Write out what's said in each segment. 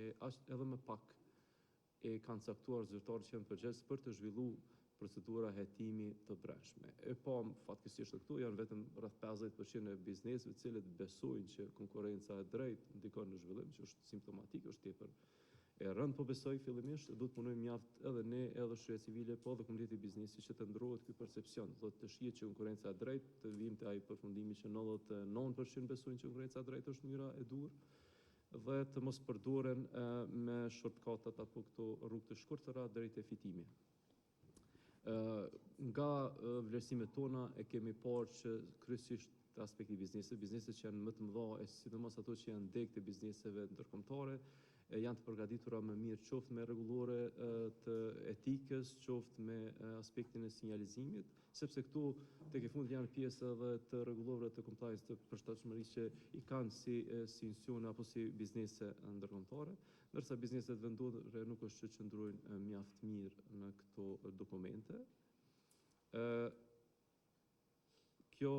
edhe më pak e kanë caktuar zyrtarët që janë përgjegjës për të zhvilluar procedura hetimi të brendshme. Fatkeqësisht këtu janë vetëm rreth 50% e biznesëve të cilët besojnë që konkurenca e drejtë ndikon në zhvillim, që është simptomatik, është tepër e rëndë, po besoj fillimisht duhet punojmë mjaft edhe ne, edhe shoqëria civile, po edhe komuniteti i biznesit që të ndrohet ky percepcion, të shihet që konkurenca e drejtë, të vijmë te ai përfundimi që 99% besojnë që konkurenca e drejtë është mënyra e dur, dhe të mos përdoren me shortcutat apo këto rrugë të shkurtëra drejt e fitimi. Nga vlerësimet tona e kemi parë që kryesisht të aspekti bizneset që janë më të mëdha, e sidomos ato që janë degë të bizneseve ndërkombëtare, janë të përgatitura më mirë qoftë me rregullore të etikës, qoftë me aspektin e sinjalizimit, sepse këtu tek e fundit janë pjesë edhe të rregulloveve të compliance të përshtatshmërisë që i kanë si institucione apo si biznese ndërkombëtare, ndërsa bizneset vendore nuk është që qëndrojnë mjaft mirë në këto dokumente. Kjo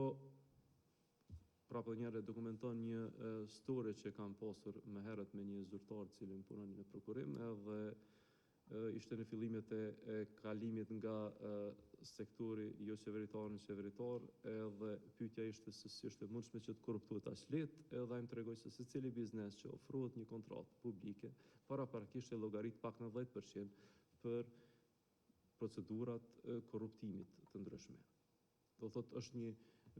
prapë njëre dokumenton një story që kam pasur më herët me një zyrtar cilin punon në prokurim, edhe ishte në fillimet e kalimit nga sektori jo qeveritar në qeveritar, edhe pyetja ishte se si është e mundshme që të korruptohet aq lehtë, edhe ai më tregoi se secili biznes që ofrohet një kontratë publike, paraprakisht e llogarit pak në 10% për procedurat korruptimit të ndryshme. Do thotë është një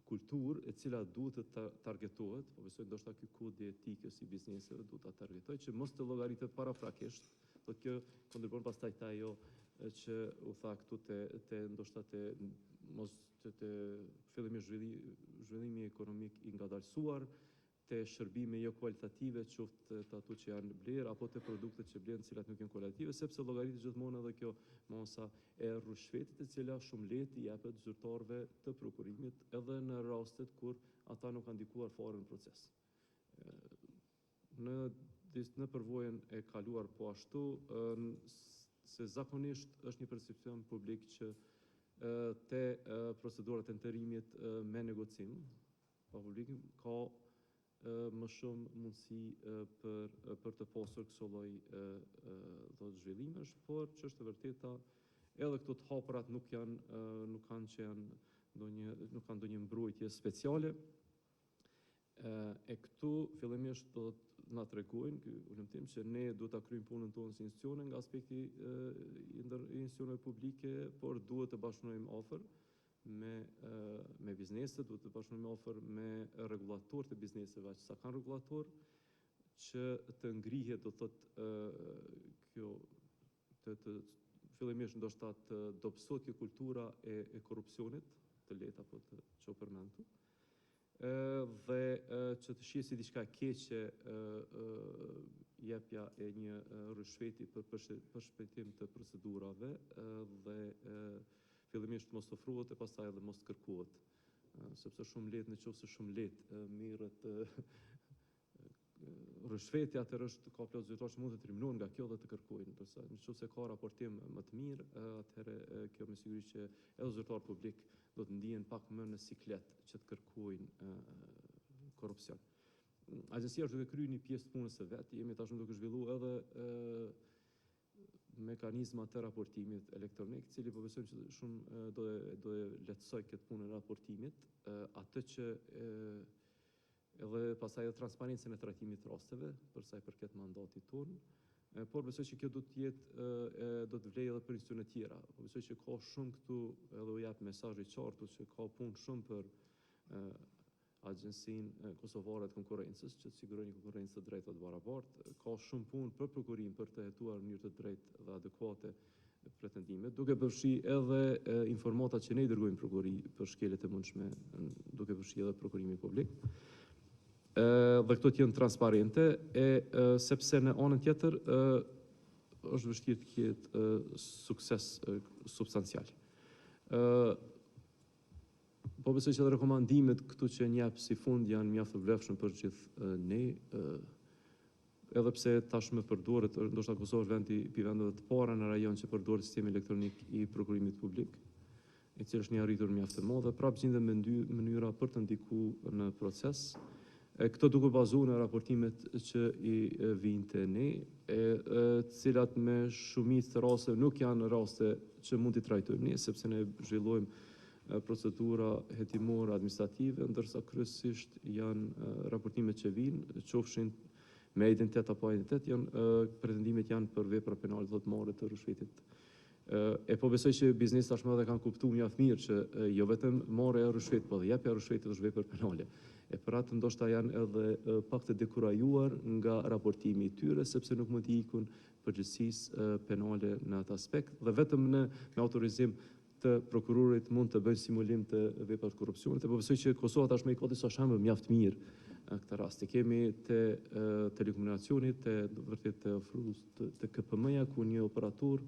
kulturë e cila duhet të targetohet, po besoj ndoshta ky kodi etikës i bizneseve duhet ta targetojë që mos të llogaritet paraprakisht. Do kjo kontribon pastaj te ajo që u tha këtu te ndoshta te mos te fillimisht zhvillimi ekonomik i ngadalësuar, te shërbime jo kualitative, qoftë të ato që janë blerë, apo të produktet që blen, cilat nuk janë kualitative, sepse llogaritet gjithmonë edhe kjo mosa e rrushfetit, e cila shumë lehtë i japet zyrtarëve të prokurimit, edhe në rastet kur ata nuk kanë ndikuar fare në proces. Në përvojën e kaluar po ashtu, se zakonisht është një percepcion publik që te procedurat e nderimit me negocim, pa publikim, ka më shumë mundësi për të pasur këso lloj zhvillimesh, por që është e vërteta, edhe këto të hapërat nuk kanë ndonjë mbrojtje speciale. E këtu fillimisht do të na tregojnë ky ulëmtim që ne duhet ta kryejmë punën tonë si institucione nga aspekti i institucioneve publike, por duhet të bashkëpunojmë afër me bizneset, duhet të bashkëpunojmë afër me rregullatorët e bizneseve, aq sa kanë rregullator, që të ngrihet, do thotë kjo fillimisht ndoshta të dobësohet kjo kultura e korrupsionit, të lehtë apo të çopërmendur, dhe që të shihet si diçka e keqe jepja e një rrushfeti për përshpejtim të procedurave dhe fillimisht mos ofrohet e pastaj edhe mos kërkohet, sepse shumë lehtë nëse shumë lehtë mirret rrushfeti, atëherë ka plot zyrtarë që mund të trimlohen nga kjo dhe të kërkojnë, ndërsa nëse ka raportim më të mirë, atëherë kjo me siguri që edhe zyrtarët publik do të ndihen pak më në siklet që të kërkojnë korrupsion. Agjencia është duke kryer një pjesë të punës së vet, jemi tashmë duke zhvilluar edhe mekanizma të raportimit elektronik, cili po besojmë që shumë do e lehtësoj këtë punë e raportimit, atë që edhe pastaj edhe transparencën e trajtimit të rasteve, për sa i përket mandatit tonë, por besoj që kjo do të vlejë edhe për institucione tjera. Po besoj që ka shumë këtu, edhe u jap mesazh i qartë që ka punë shumë për Agjencinë Kosovare të Konkurrencës, që të sigurojë një konkurrencë të drejtë dhe të barabartë, ka shumë punë për prokurim për të hetuar në mënyrë të drejtë dhe adekuate pretendimet, duke përfshi edhe informatat që ne i dërgojmë prokuri për shkeljet e mundshme, duke përfshi edhe prokurimi publik. Dhe këto të jenë transparente, sepse në anën tjetër është vështirë të ketë sukses substancial. Po besoj që edhe rekomandimet këtu që njep si fund janë mjaft të vlefshëm për gjithë ne, edhe pse tashmë përdoret, ndoshta Kosova është vendi i vendeve të para në rajon që përdoret sistemi elektronik i prokurimit publik, i cili është një arritur mjaft të madhe, prapë gjenden mënyra për të ndikuar në proces, Këto duke bazuar në raportimet që i vinte ne, cilat me shumicë të raste nuk janë raste që mund t'i trajtojmë ne, sepse ne zhvillojmë procedura hetimore administrative, ndërsa kryesisht janë raportimet që vinë, qofshin me identitet apo identitet, pretendimet janë për vepra penale dhëtmore të rrushvetit. Po besoj që biznes tashmë edhe kanë kuptuar mjaft mirë që jo vetëm marrja e rrushvet, po dhe jepja e rrushvetit është vepër penale. Për atë ndoshta janë edhe pak të dekurajuar nga raportimi i tyre, sepse nuk mund t'i ikun përgjegjësisë penale në atë aspekt, dhe vetëm me autorizim të prokurorit mund të bëjnë simulim të veprat korrupsionit. Po besoj që Kosova tashmë i ka disa shembull mjaft mirë në këtë rast. Kemi të telekomunikacionit, vërtet të ofrues të KPM-ja, ku një operator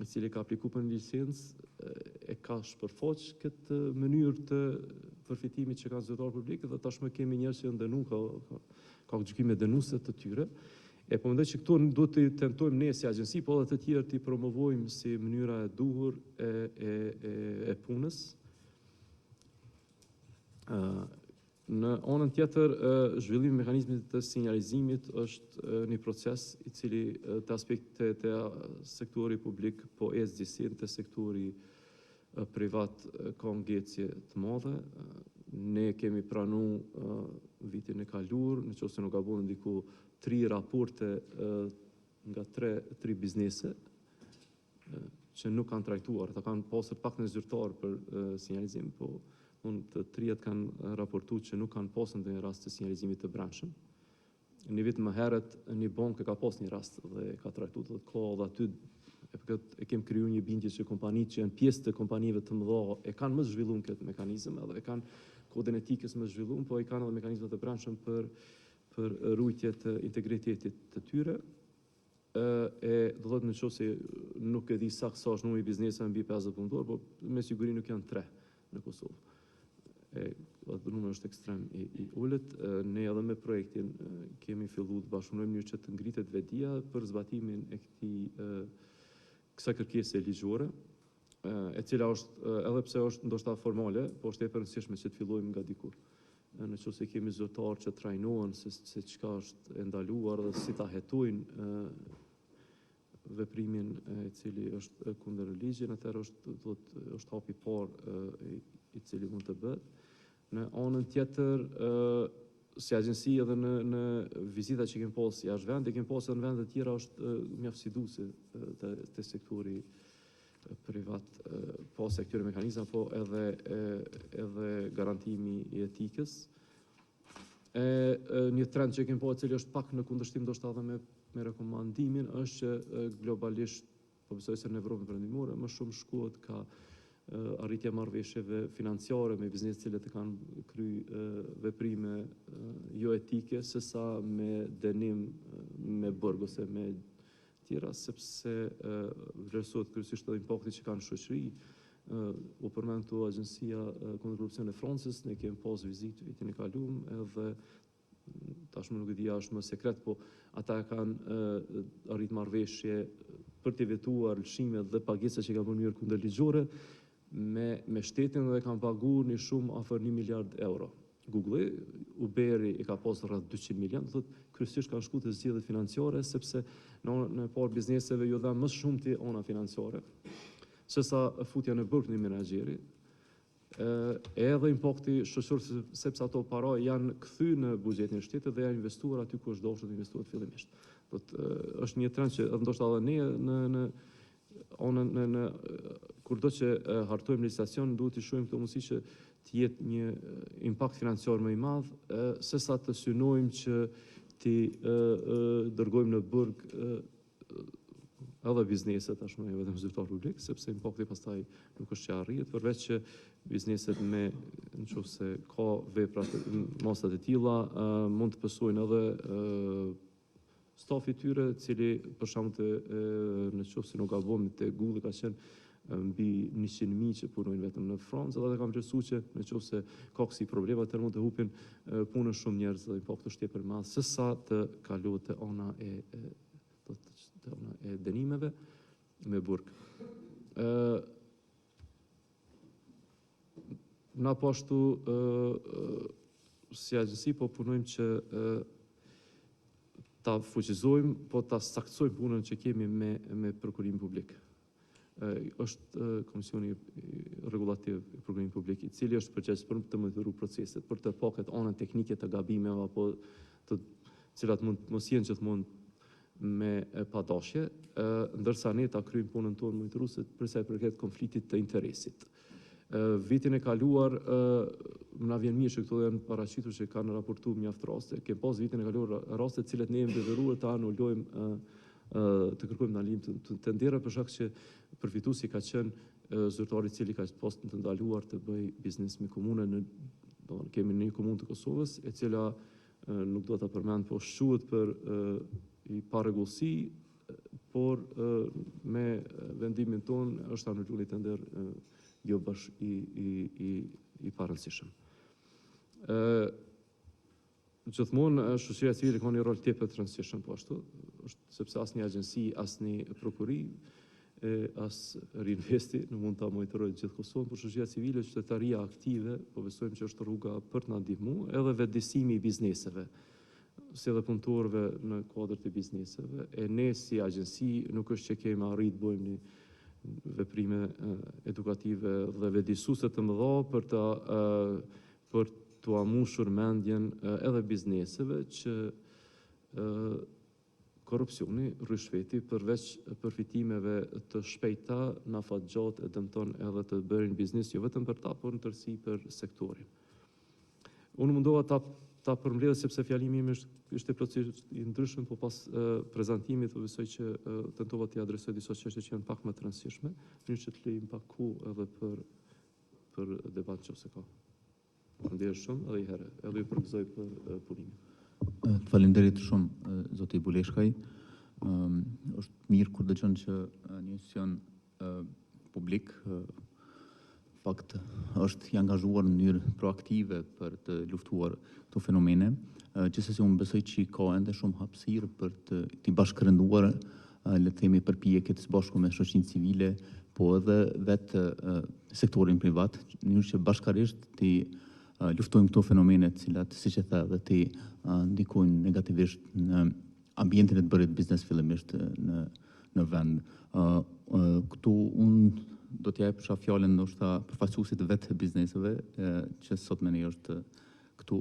i cili ka aplikuar për licencë ka shpërfaq këtë mënyrë të përfitimit që kanë zyrtarë publik, dhe tashmë kemi njerëz që janë dënuar, ka gjykime dënuese të tyre. Po mendoj që këtu duhet të tentojmë ne si agjenci, po edhe të tjerë t'i promovojmë si mënyra e duhur e punës. Në anën tjetër, zhvillimi i mekanizmit të sinjalizimit është një proces i cili të aspektet e sektori publik po ecë të sektori privat ka ngecje të madhe. Ne kemi pranuar vitin e kaluar, nëse nuk gabon, ndiku 3 raporte nga 3 biznese që nuk kanë trajtuar, ata kanë pasur pak në zyrtar për sinjalizim, po të 3 kanë raportuar që nuk kanë pasur ndonjë rast të sinjalizimit të brendshëm. Një vit më herët një bankë ka pas një rast dhe ka trajtuar, dhe ka edhe aty e kem kriju një bindje që kompanitë që janë pjesë të kompanive të mëdha e kanë më zhvilluar këtë mekanizëm, edhe e kanë kodin etikës më zhvilluar, po e kanë edhe mekanizmat e brendshëm për rujtje të integritetit të tyre. Do thotë nëse nuk e di saktë sa është numri i bizneseve mbi 50 punëtor, po me siguri nuk janë 3 në Kosovë. Numri është ekstrem i ulët. Ne edhe me projektin kemi filluar të bashkëpunojmë një që të ngritet vetia për zbatimin e kësaj kërkese ligjore, e cila është, edhe pse është ndoshta formale, po është e rëndësishme që të fillojmë nga diku. Nëse kemi zyrtarë që trajnohen se çka është e ndaluar dhe si ta hetojnë veprimin i cili është kundër ligjit, atëherë është hapi i parë i cili mund të bëhet. Në anën tjetër, si agjenci edhe në vizita që kemi pasur jashtë vendit, kemi pasur në vende të tjera është mjaft siduese të sektori privat, pas e këtyre mekanizma, po edhe garantimi i etikës. Një trend që kemi pasur, i cili është pak në kundërshtim ndoshta edhe me rekomandimin, është që globalisht, po besoj se në Evropën perëndimore, më shumë shkohet ka arritja marrëveshjeve financiare me biznes të cilët kanë kryer veprime jo etike, sesa me dënim me burg ose me tjera, sepse vlerësohet kryesisht edhe impakti që kanë në shoqëri. U përmend këtu Agjencia kundër korrupsionit e Francës, ne kemi pas vizitë vitin e kaluar, edhe tashmë nuk e di, është më sekret, po ata kanë arrit marrëveshje për të vetuar lëshimet dhe pagesat që kanë bërë në mënyrë kundërligjore me shtetin, dhe kanë paguar një shumë afër 1 miliard euro. Google, Uberi i ka pasur rreth 200 milion, thotë kryesisht kanë shkuar te zgjedhjet financiare, sepse në parë bizneseve ju dha më shumë ti ona financiare, sesa futja në burg një menaxheri. Edhe impakti shoqëror, sepse ato para janë kthy në buxhetin e shtetit dhe janë investuar aty ku është dashur të investohet fillimisht. Është një trend që ndoshta edhe ne në kurdo që hartojmë licitacion, duhet të shohim këtë mundësi që të jetë një impakt financiar më i madh, sesa të synojmë që të dërgojmë në burg edhe bizneset, tashmë jo vetëm zyrtar publik, sepse impakti pastaj nuk është që arrihet, përveç që bizneset nëse ka vepra masat e tilla, mund të pësojnë edhe stafi tyre, cili për shembull nëse nuk gabon te Google ka qenë mbi 100.000 që punojnë vetëm në Francë, dhe kam vlerësuar që nëse ka kësi probleme, atëherë mund të hupin punën shumë njerëz dhe impakti është tepër i madh sesa të kalohet te ona e dënimeve me burg. Na po ashtu si agjensi po punojmë që ta fuqizojmë, po ta saktësojmë punën që kemi me prokurim publik. Është Komisioni Rregullativ i Prokurimit Publik, i cili është përgjegjës për të monitoruar proceset, për të paket anën teknike të gabimeve apo të cilat mund mos jenë gjithmonë me padashje, ndërsa ne ta kryejmë punën tonë monitoruese për sa i përket konfliktit të interesit. Vitin e kaluar, na vjen mirë që këto janë paraqitur që kanë raportuar mjaft raste. Kem pas vitin e kaluar raste të cilat ne jemi detyruar të anulojmë, të kërkojmë ndalim të ndera për shkak që përfituesi ka qenë zyrtari i cili ka pas të ndaluar të bëj biznes me komunën kemi një komunë të Kosovës, e cila nuk do ta përmend, po shquhet për i parregullsi, por me vendimin ton është anuluar tender jo bashkë i parëndësishëm. Gjithmonë shoqëria civile ka një rol tjetër të rëndësishëm po ashtu, sepse asnjë agjensi, asnjë prokuri, as Rinvesti nuk mund ta monitorojë gjithë Kosovën, por shoqëria civile, qytetaria aktive, po besojmë që është rruga për të na ndihmuar, edhe vetëdijsimi i bizneseve, si edhe punëtorëve në kuadër të bizneseve. E ne si agjensi nuk është që kemi arrit bëjmë një veprime edukative dhe vetëdijsuese të mëdha për të amushur mendjen edhe bizneseve që korrupsioni, rishveti, përveç përfitimeve të shpejta, na fatgjatë e dëmton edhe të bërin biznes, jo vetëm për ta, por në tërësi për sektorin. Unë mundova ta përmbledh sepse fjalimi im ishte plotësisht i ndryshëm, po pas prezantimit besoj që tentova t'i adresoj disa çështje që janë pak më të rëndësishme, në që të lejmë pak kohë edhe për debat nëse ka. Faleminderit shumë edhe një herë, edhe ju përgëzoj për punimin. Faleminderit shumë zoti Buleshkaj. Është mirë kur dëgjon që një institucion publik fakt është i angazhuar në mënyrë proaktive për të luftuar këto fenomene. Gjithsesi unë besoj që ka ende shumë hapësirë për të bashkërënduar, le të themi, përpjekje të së bashku me shoqërinë civile, po edhe vetë sektorin privat, në mënyrë që bashkarisht të luftojmë këto fenomene të cilat, siç e tha, dhe të ndikojnë negativisht në ambientin e të bërit biznes fillimisht në vend. Këtu unë do t'ja jepsha fjalën ndoshta përfaqësuesit të vetë bizneseve, që sot me ne është këtu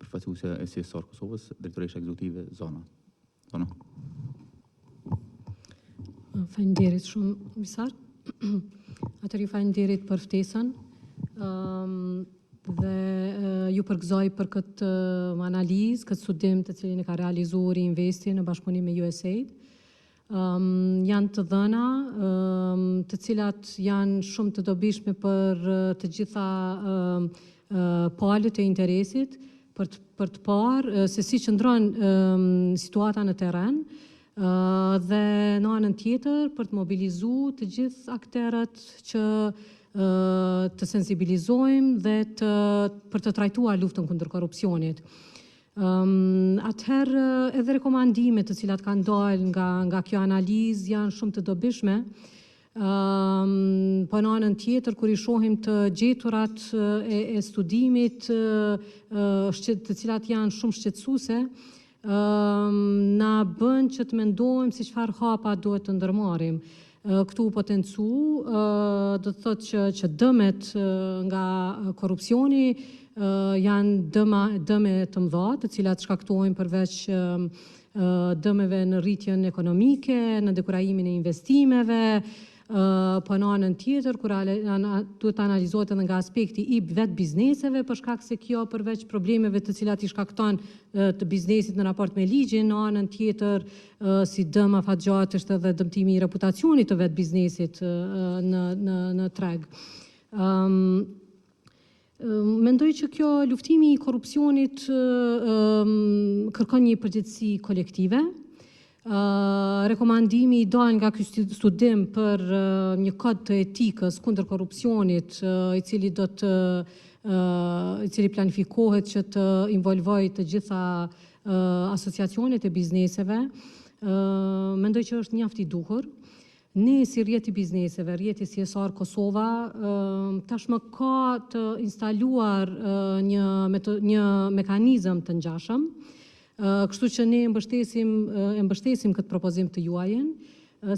përfaqësuesja e CSR Kosovës, drejtoresha ekzekutive Zona. Zona. Faleminderit shumë, Misar. Atëherë ju faleminderit për ftesën. Dhe ju përgëzoj për këtë analizë, këtë studim të cilin e ka realizuar Rinvesti në bashkëpunim me USAID. Janë të dhëna, të cilat janë shumë të dobishme për të gjitha palët e interesit, për të parë se si qëndron situata në terren, dhe në anën tjetër për të mobilizuar të gjithë aktorët që të sensibilizojmë dhe për të trajtuar luftën kundër korrupsionit. Atëherë edhe rekomandimet të cilat kanë dalë nga kjo analizë janë shumë të dobishme, po në anën tjetër kur i shohim të gjeturat e studimit të cilat janë shumë shqetësuese, na bën që të mendojmë se çfarë hapa duhet të ndërmarrim. Këtu potencu, do të thotë që dëmet nga korrupsioni janë dëme të mëdha, të cilat shkaktojnë përveç dëmeve në rritjen ekonomike, në dekurajimin e investimeve, po në anën tjetër, kur duhet analizohet edhe nga aspekti i vetë bizneseve, për shkak se kjo përveç problemeve të cilat i shkakton të biznesit në raport me ligjin, në anën tjetër si dëm afatgjatë është edhe dëmtimi i reputacionit të vetë biznesit në treg. Mendoj që kjo luftimi i korrupsionit kërkon një përgjegjësi kolektive. Rekomandimi i dalë nga ky studim për një kod të etikës kundër korrupsionit, i cili planifikohet që të involvojë të gjitha asociacionet e bizneseve, mendoj që është mjaft i duhur. Ne si rrjeti bizneseve, rrjeti CSR Kosova, tashmë ka të instaluar një mekanizëm të ngjashëm, kështu që ne e mbështesim këtë propozim të juajin.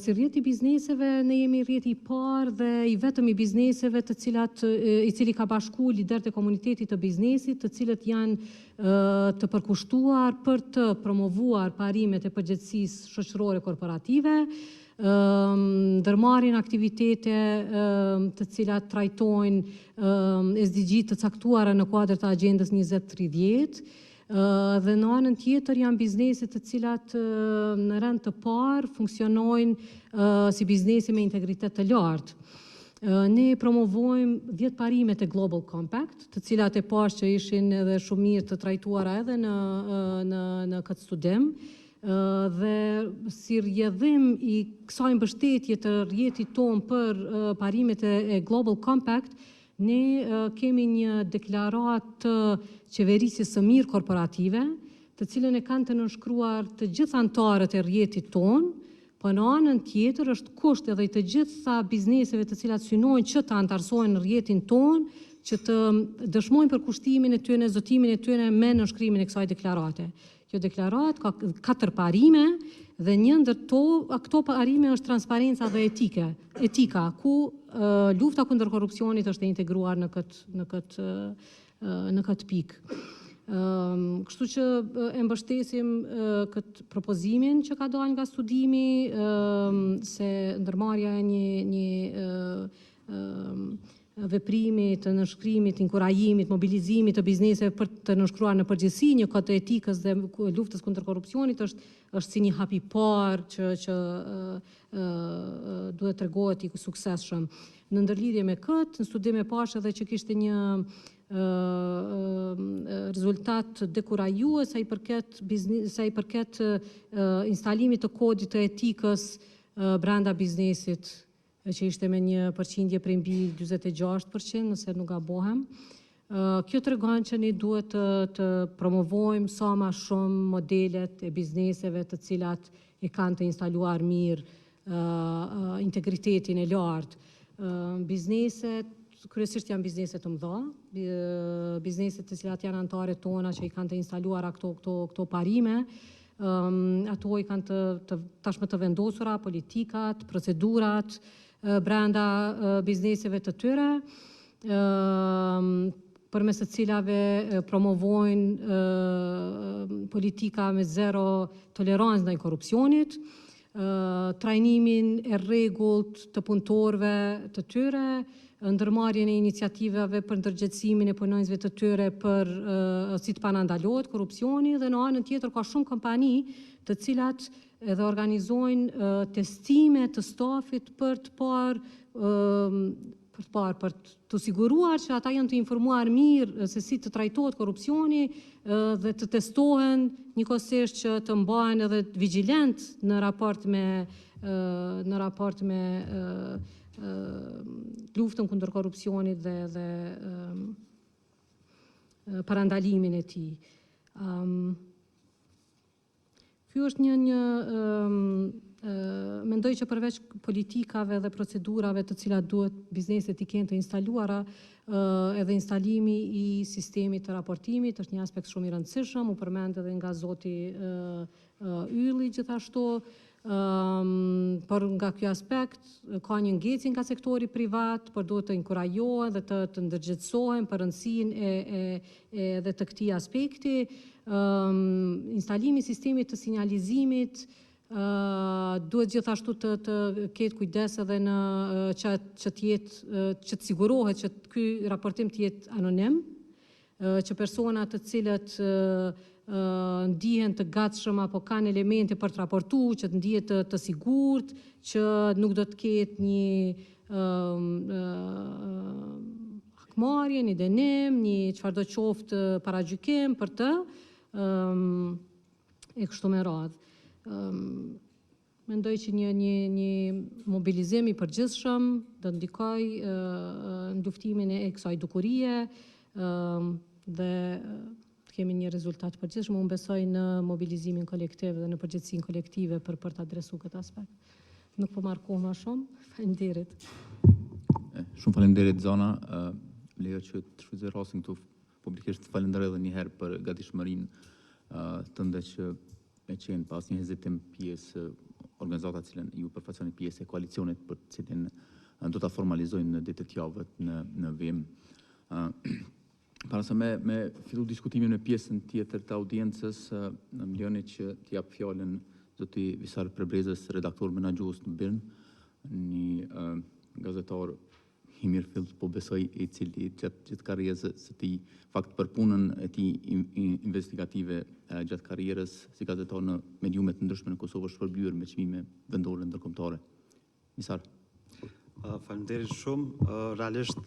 Si rrjeti bizneseve, ne jemi rrjeti i parë dhe i vetëm i bizneseve i cili ka bashku liderët e komunitetit të biznesit, të cilët janë të përkushtuar për të promovuar parimet e përgjegjësisë shoqërore korporative, ndërmarrin aktivitete të cilat trajtojnë SDG të caktuara në kuadër të agjendës 2030, dhe në anën tjetër janë bizneset të cilat në rend të parë funksionojnë si biznese me integritet të lartë. Ne promovojmë 10 parimet e Global Compact, të cilat e pashë që ishin edhe shumë mirë të trajtuara edhe në këtë studim, dhe si rrjedhim i kësaj mbështetje të rrjetit tonë për parimet e Global Compact, ne kemi një deklaratë të qeverisjes së mirë korporative, të cilën e kanë të nënshkruar të gjithë anëtarët e rrjetit tonë, po në anën tjetër është kusht edhe i të gjitha bizneseve të cilat synojnë që të anëtarsojnë në rrjetin tonë, që të dëshmojnë për kushtimin e tyre, zotimin e tyre me nënshkrimin e kësaj deklarate. Kjo deklaratë ka 4 parime dhe një ndër këto parime është transparenca dhe etika, ku lufta kundër korrupsionit është e integruar në këtë pikë. Kështu që e mbështesim këtë propozimin që ka dalë nga studimi, se ndërmarrja e një veprimi të nënshkrimit, inkurajimit, mobilizimit të bizneseve për të nënshkruar në përgjithësi një kod të etikës dhe luftës kundër korrupsionit është si një hap i parë që duhet tregohet i suksesshëm. Në ndërlidhje me këtë, në studim e pash edhe që kishte një rezultat dekurajues sa i përket instalimit të kodit të etikës brenda biznesit, që ishte me një përqindje prej mbi 46%, nëse nuk gabohem. Kjo tregon që ne duhet të promovojmë sa më shumë modelet e bizneseve të cilat e kanë të instaluar mirë integritetin e lartë. Bizneset kryesisht janë bizneset të mëdha, bizneset të cilat janë anëtarët tona që i kanë të instaluara këto parime, ato i kanë tashmë të vendosura politikat, procedurat brenda bizneseve të tyre, përmes të cilave promovojnë politika me zero tolerancë ndaj korrupsionit, trajnimin e rregullt të punëtorëve të tyre, ndërmarrjen e iniciativave për ndërgjegjësimin e punonjësve të tyre për si të panandalohet korrupsioni, dhe në anën tjetër ka shumë kompani të cilat edhe organizojnë testime të stafit për të siguruar që ata janë të informuar mirë se si të trajtohet korrupsioni dhe të testohen njëkohësisht që të mbahen edhe vigjilent në raport me luftën kundër korrupsionit dhe parandalimin e tij. Ky është mendoj që përveç politikave dhe procedurave të cilat duhet bizneset i kenë të instaluara, edhe instalimi i sistemit të raportimit është një aspekt shumë i rëndësishëm, u përmend edhe nga zoti Ylli gjithashtu, por nga ky aspekt ka një ngecje nga sektori privat, por duhet të inkurajohen dhe të ndërgjegjësohen për rëndësinë edhe të këtij aspekti. Instalimi i sistemit të sinjalizimit duhet gjithashtu të ketë kujdes edhe që të sigurohet që ky raportim të jetë anonim, që personat të cilët ndihen të gatshëm apo kanë elemente për të raportuar, që të ndihet të sigurt, që nuk do të ketë një hakmarrje, një dënim, një çfarëdo qoftë paragjykim për të e kështu me radhë. Mendoj që një mobilizim i përgjithshëm do ndikojë në luftimin e kësaj dukurie dhe kemi një rezultat përgjithshëm. Unë besoj në mobilizimin kolektiv dhe në përgjegjësinë kolektive për të adresuar këtë aspekt. nuk po marr kohë më shumë. Faleminderit. Shumë faleminderit Zana, lejo që të shfrytëzoj rastin këtu publikisht të falenderoj edhe një herë për gatishmërinë tënde që me qenë pas një hezitim pjesë organizata cilën ju përfaqësoni pjesë e koalicionit për të cilin do ta formalizojmë në ditët e javës në vim. Para se me fillu diskutimin me pjesën tjetër të audiencës, më lejoni që t'jap fjalën zoti Visar Prebrezës, redaktor menaxhues në BIRN, një gazetar i mirëfillt, po besoj i cili gjatë karrierës së tij, fakt për punën e tij investigative gjatë karrierës si gazetar në mediumet të ndryshme në Kosovë është shpërblyer me çmime vendore ndërkombëtare. Visar. Faleminderit shumë. Realisht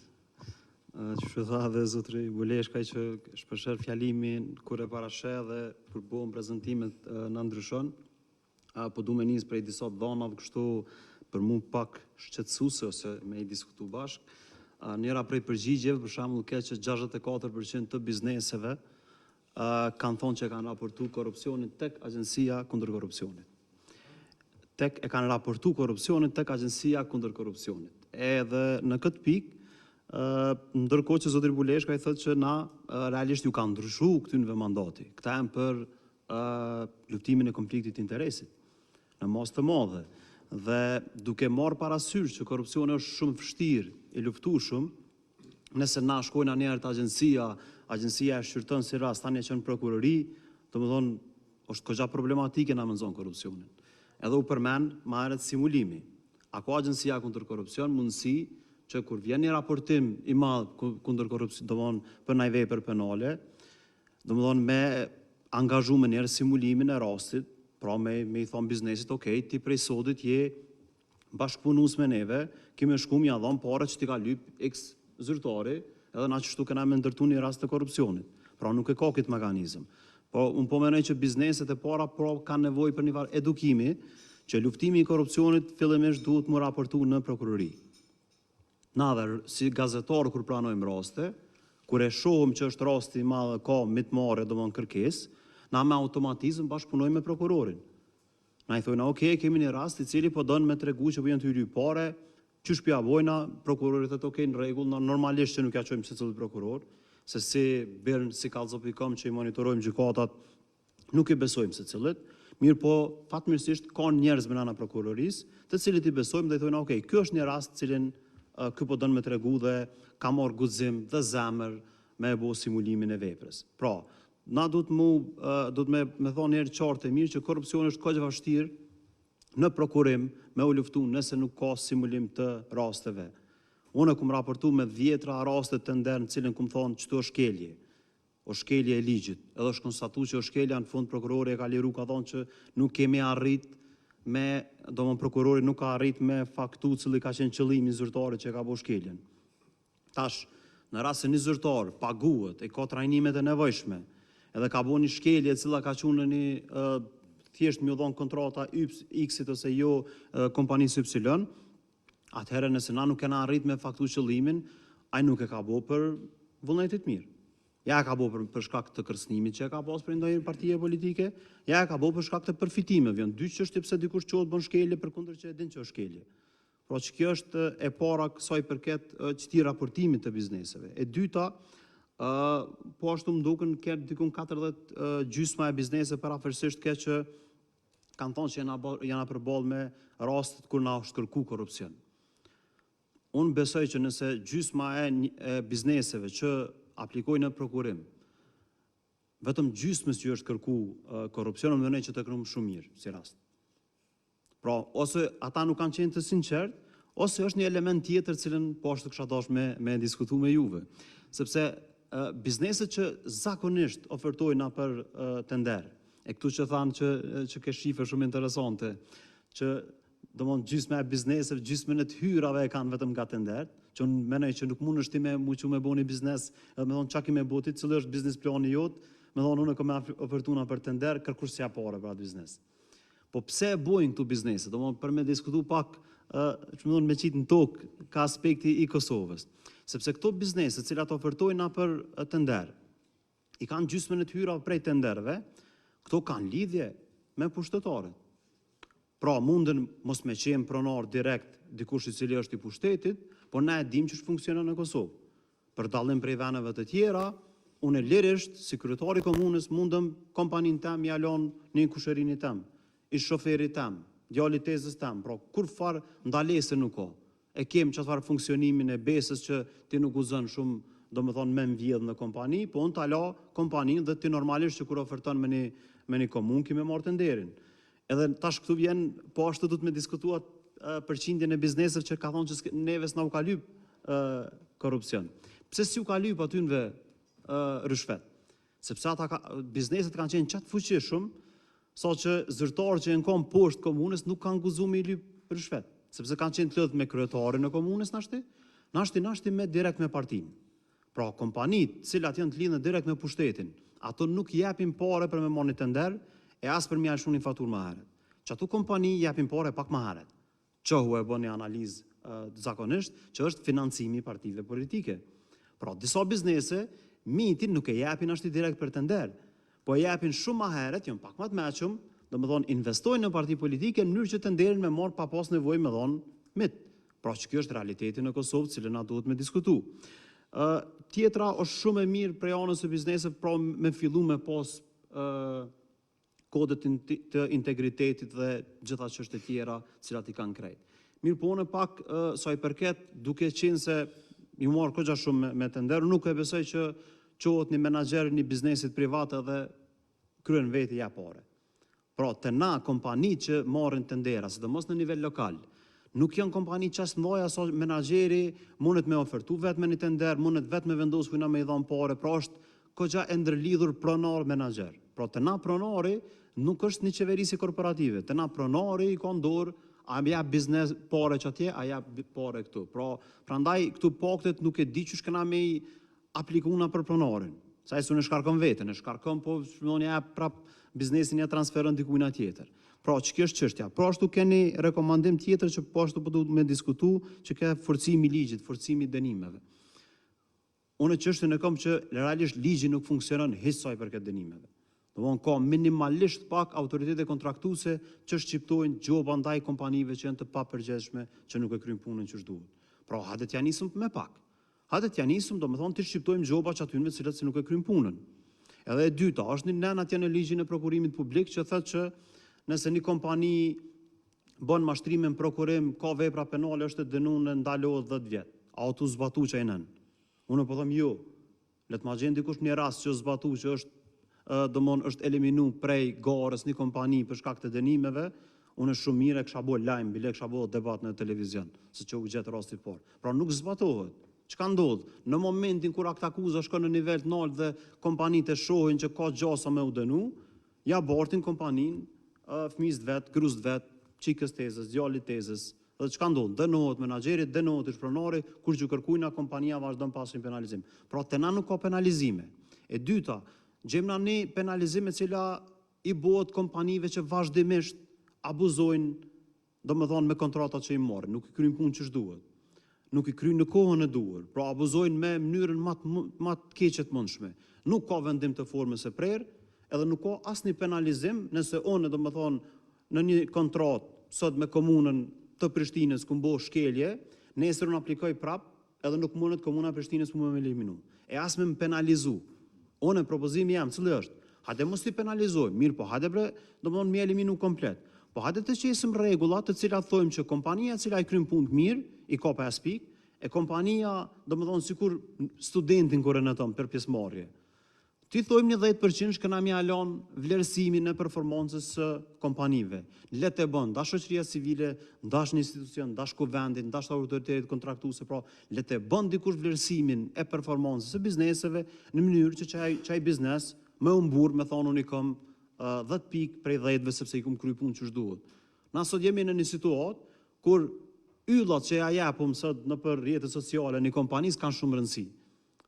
që tha dhe zotri Buleshkaj që shpeshher fjalimin kur e parasheh dhe kur bëhen prezantimet na ndryshon. Po du me nis prej disa dhënave kështu për mua pak shqetësuese ose me i diskutu bashk. Njëra prej përgjigjeve, për shembull, ka që 64% të bizneseve kanë thonë që kanë raportu korrupsionin tek Agjencia kundër korrupsionit. E kanë raportu korrupsionin tek Agjencia kundër korrupsionit. Edhe në këtë pikë, ndërkohë që zotri Buleshka i thotë që na realisht ju ka ndryshu këtynve mandati. Këta janë për luftimin e konfliktit të interesit në mos të madhe. Dhe duke marrë parasysh që korrupsioni është shumë vështirë, i luftueshëm, nëse na shkojnë anëherë të agjencia e shqyrton si rast tani që në prokurori, domethënë është goxha problematike na mëson korrupsionin. Edhe u përmend më herët simulimi. A ka agjencia kundër korrupsion mundësi që kur vjen një raportim i madh kundër korrupsionit, domethënë për ndaj vepër penale, domethënë me angazhu me njerë simulimin e rastit, pra me i thonë biznesit, okej, ti prej sodit je bashkëpunues me neve, kime shku mja dhon pare që ti ka lyp x zyrtari, edhe na qështu këna me ndërtu një rast të korrupsionit. Pra nuk e ka këtë mekanizëm. Po, unë po menoj që bizneset e para kanë nevojë për një farë edukimi, që luftimi i korrupsionit fillimisht duhet më raportu në prokurori. Na dhe si gazetar kur pranojmë raste, kur e shohëm që është rasti i madh ka mitmarrje, domthonë kërkesë, na me automatizëm bashkëpunojmë me prokurorin. Na i thojna, okej, kemi një rast i cili po don me tregu që po janë të hyry pare, qysh pja bojna, prokurori thotë okej, në rregull, normalisht që nuk ja çojmë secili prokuror, se si BIRN, si kallzo.com që i monitorojmë gjykatat, nuk i besojmë secilit. Mirë po, fatmirësisht ka njerëz brenda prokurorisë, të cilët i besojmë dhe i thojna, okej, ky është një rast cilin ky po don me tregu dhe ka marrë guxim dhe zemër me e bo simulimin e veprës. Pra, na duhet me thonë njerë qartë e mirë që korrupsioni është kaq vështirë në prokurim me u luftu nëse nuk ka simulim të rasteve. Unë kum raportu me 10 raste të ndër në cilën kum thonë çto është shkelje. O shkelje e ligjit. Edhe është konstatuar që o shkelja në fund prokurori e ka liru, ka thonë që nuk kemi arrit prokurori nuk ka arrit me faktu cili ka qenë qëllimi zyrtarit që e ka bo shkeljen. Tash, në rast se një zyrtar paguhet, e ka trajnimet e nevojshme, edhe ka bo një shkelje cila ka qunë një thjesht më dhonë kontrata X-it ose jo kompanisë Y, atëherë nëse na nuk kena arrit me faktu qëllimin, ai nuk e ka bo për vullnetit mirë. Ja e ka bo për shkak të kërcënimit që e ka pas për ndonjë partije politike, ja e ka bo për shkak të përfitimeve. Vjen dy çështje pse dikush quhet bën shkelje përkundër që e din që është shkelje. Pra që kjo është e para kësaj përket çti raportimit të bizneseve. E dyta, po ashtu më duken ke dikun 40 gjysma e biznese parafërsisht ke që kanë thonë që janë përballë me rastet kur na është kërku korrupsion. Unë besoj që nëse gjysma e bizneseve që aplikojnë në prokurim, vetëm gjysmës që është kërku korrupsion, më mendoj që të kënaqem shumë mirë si rast. Pra, ose ata nuk kanë qenë të sinqert, ose është një element tjetër cilën po ashtu kisha dashur me diskutu me juve. Sepse bizneset që zakonisht ofertojnë për tender, e këtu që thanë që ke shifre shumë interesante, që domthonë gjysma e bizneseve, gjysmën e të hyrave e kanë vetëm nga tender, që unë menoj që nuk mund është ti me muqu me bo një biznes, edhe me thonë qa ki me botit, cëllë është biznes plani jotë, me thonë unë e këme ofertuna për tender, kërkush si apare për atë biznes. Po pse e bojnë këtu bizneset? Domthonë për me diskutu pak, që me thonë me qitë në tokë, ka aspekti i Kosovës. Sepse këto bizneset, cilat ofertojnë për tender, i kanë gjysmën e të hyrave prej tenderve, këto kanë lidhje me pushtetarët. Pra mundën mos me qenë pronar direkt dikush i cili është i pushtetit, por na e dim që funksionon në Kosovë. Për dallim prej veneve të tjera, unë lirisht, si kryetari i komunës, mundëm kompaninë tem ja lën në kushërinë tem, i shoferit tem, djali tezës tem, pra kur farë ndalese nuk ka. E kem çfarë funksionimin e besës që ti nuk u zën shumë, domethënë me vjedh në kompani, po unë ta la kompaninë dhe ti normalisht që kur oferton me një komunë ki me marrë të nderin. Edhe tash këtu vjen, po ashtu du të me diskutuat përqindjen e biznesëve që ka thonë që neve s'na u ka lyp korrupsion. Pse si u ka lyp atynve rishvet? Sepse bizneset kanë qenë qatë fuqishëm, sa që zyrtarë që janë poshtë komunës nuk kanë guxuar me lyp rishvet, sepse kanë qenë të lidhur me kryetarin e komunës nashti me direkt me partinë. Pra kompanitë, cilat janë të lidhura direkt me pushtetin, ato nuk japin parë për me marrë tender e as për me alshunin faturë më herët. Që ato kompani japin parë pak më herët. Çohu e bën një analizë zakonisht që është financimi i partive politike. Pra disa biznese mitin nuk e japin ashtu direkt për tender, po e japin shumë më herët, janë pak më të mëshëm, domethënë investojnë në parti politike në mënyrë që tenderin me marr pa pas nevojë me dhon mit. Pra që kjo është realiteti në Kosovë, cilën na duhet me diskutu. Tjetra është shumë e mirë prej anës së biznesit, pra me fillu me pas kodet të integritetit dhe gjitha çështje të tjera cilat i kanë krejt. Mirë po në pak sa i përket duke qenë se ju marr goxha shumë me tender, nuk e besoj që qohet një menaxher një biznesit private dhe kryen vetë ja pare. Pra të na kompani që marrin tendera, sidomos në nivel lokal, nuk janë kompani qas mëdha sa menaxheri mundet me ofertu vetë me një tender, mundet vetë me vendos kujna me i dhon pare, pra është goxha e ndërlidhur pronar menaxher. Pra të na pronari nuk është një qeverisi korporative, të na pronari i ka dorë a ja biznes pare që atje, a ja pare këtu. Pra prandaj këtu paktet nuk e di çu shkëna me i aplikuna për pronarin. Sa ai sunë shkarkon veten, e shkarkon po shmoni ja prap biznesin ja transferon dikujt tjetër. Pra që kjo është çështja. Pra ashtu keni rekomandim tjetër që po ashtu po duhet me diskutu që ka forcimi i ligjit, forcimi i dënimeve. Unë çështën e kam që realisht ligji nuk funksionon hiç sa i përket dënimeve. Domthonë ka minimalisht pak autoritete kontraktuese që shqiptojnë gjoba ndaj kompanive që janë të papërgjeshme që nuk e kryjnë punën që duhet. Pra hadet ja nisëm me pak. Hadet ja nisëm domethënë të shqiptojmë gjoba që aty me të cilat nuk e kryjnë punën. Edhe e dyta, është një nen atje në ligjin e prokurimit publik që thotë që nëse një kompani bën mashtrime në prokurim, ka vepra penale, është e dënuar në ndalohet 10 vjet. A u zbatu që ai nën? Unë po them jo. Le të ma gjen dikush një rast që zbatu që është eliminu prej garës një kompani për shkak të dënimeve, unë shumë mire kisha bo lajm, bile kisha bo debat në televizion, se që u gjetë rasti parë. Pra nuk zbatohet. Çka ndodh? Në momentin kur akt akuza shkon në nivel të lartë dhe kompanitë shohin që ka gjasa me u dënu, ja bartin kompaninë, fëmijët vet, gruzët vet, çikës tezës, djalit tezës. Dhe çka ndodh? Dënohet menaxheri, dënohet pronari, kur që kërkujna kompania vazhdon pasin penalizim. Pra te na nuk ka penalizime. E dyta, gjemna një penalizime cila i bëhet kompanive që vazhdimisht abuzojnë, domethënë me kontratat që i marrin, nuk i kryjnë punë që duhet. Nuk i kryjnë në kohën e duhur, pra abuzojnë me mënyrën më të keqe të mundshme. Nuk ka vendim të formës së prerë, edhe nuk ka asnjë penalizim nëse unë domethënë në një kontratë sot me komunën të Prishtinës ku mbo shkelje, nesër unë aplikoj prap, edhe nuk mundet komuna e Prishtinës më eliminu. E as me më penalizu. Unë propozimi jam cili është, hajde mos i penalizojmë, mirë po hajde bre, domethënë më eliminu komplet. Po hajde të qesim rregullat të cilat thojmë që kompania e cila i kryen punë mirë, i ka pas pikë, e kompania, domethënë sikur studentin kur në ton për pjesëmarrje. Ti thojmë një 10% shkëna mi alon vlerësimin e performancës së kompanive. Le të bën, ndash shoqëria civile, ndash një institucion, ndash kuvendit, ndash autoritetet kontraktuese, pra le të bën dikush vlerësimin e performancës së bizneseve në mënyrë që çaj biznes më humbur, me thonë unë i kam 10 pikë prej 10-ve sepse i kam kryer punë që duhet. Na sot jemi në një situatë kur yllat që ja japum sot nëpër rrjetet sociale në kompanisë kanë shumë rëndësi.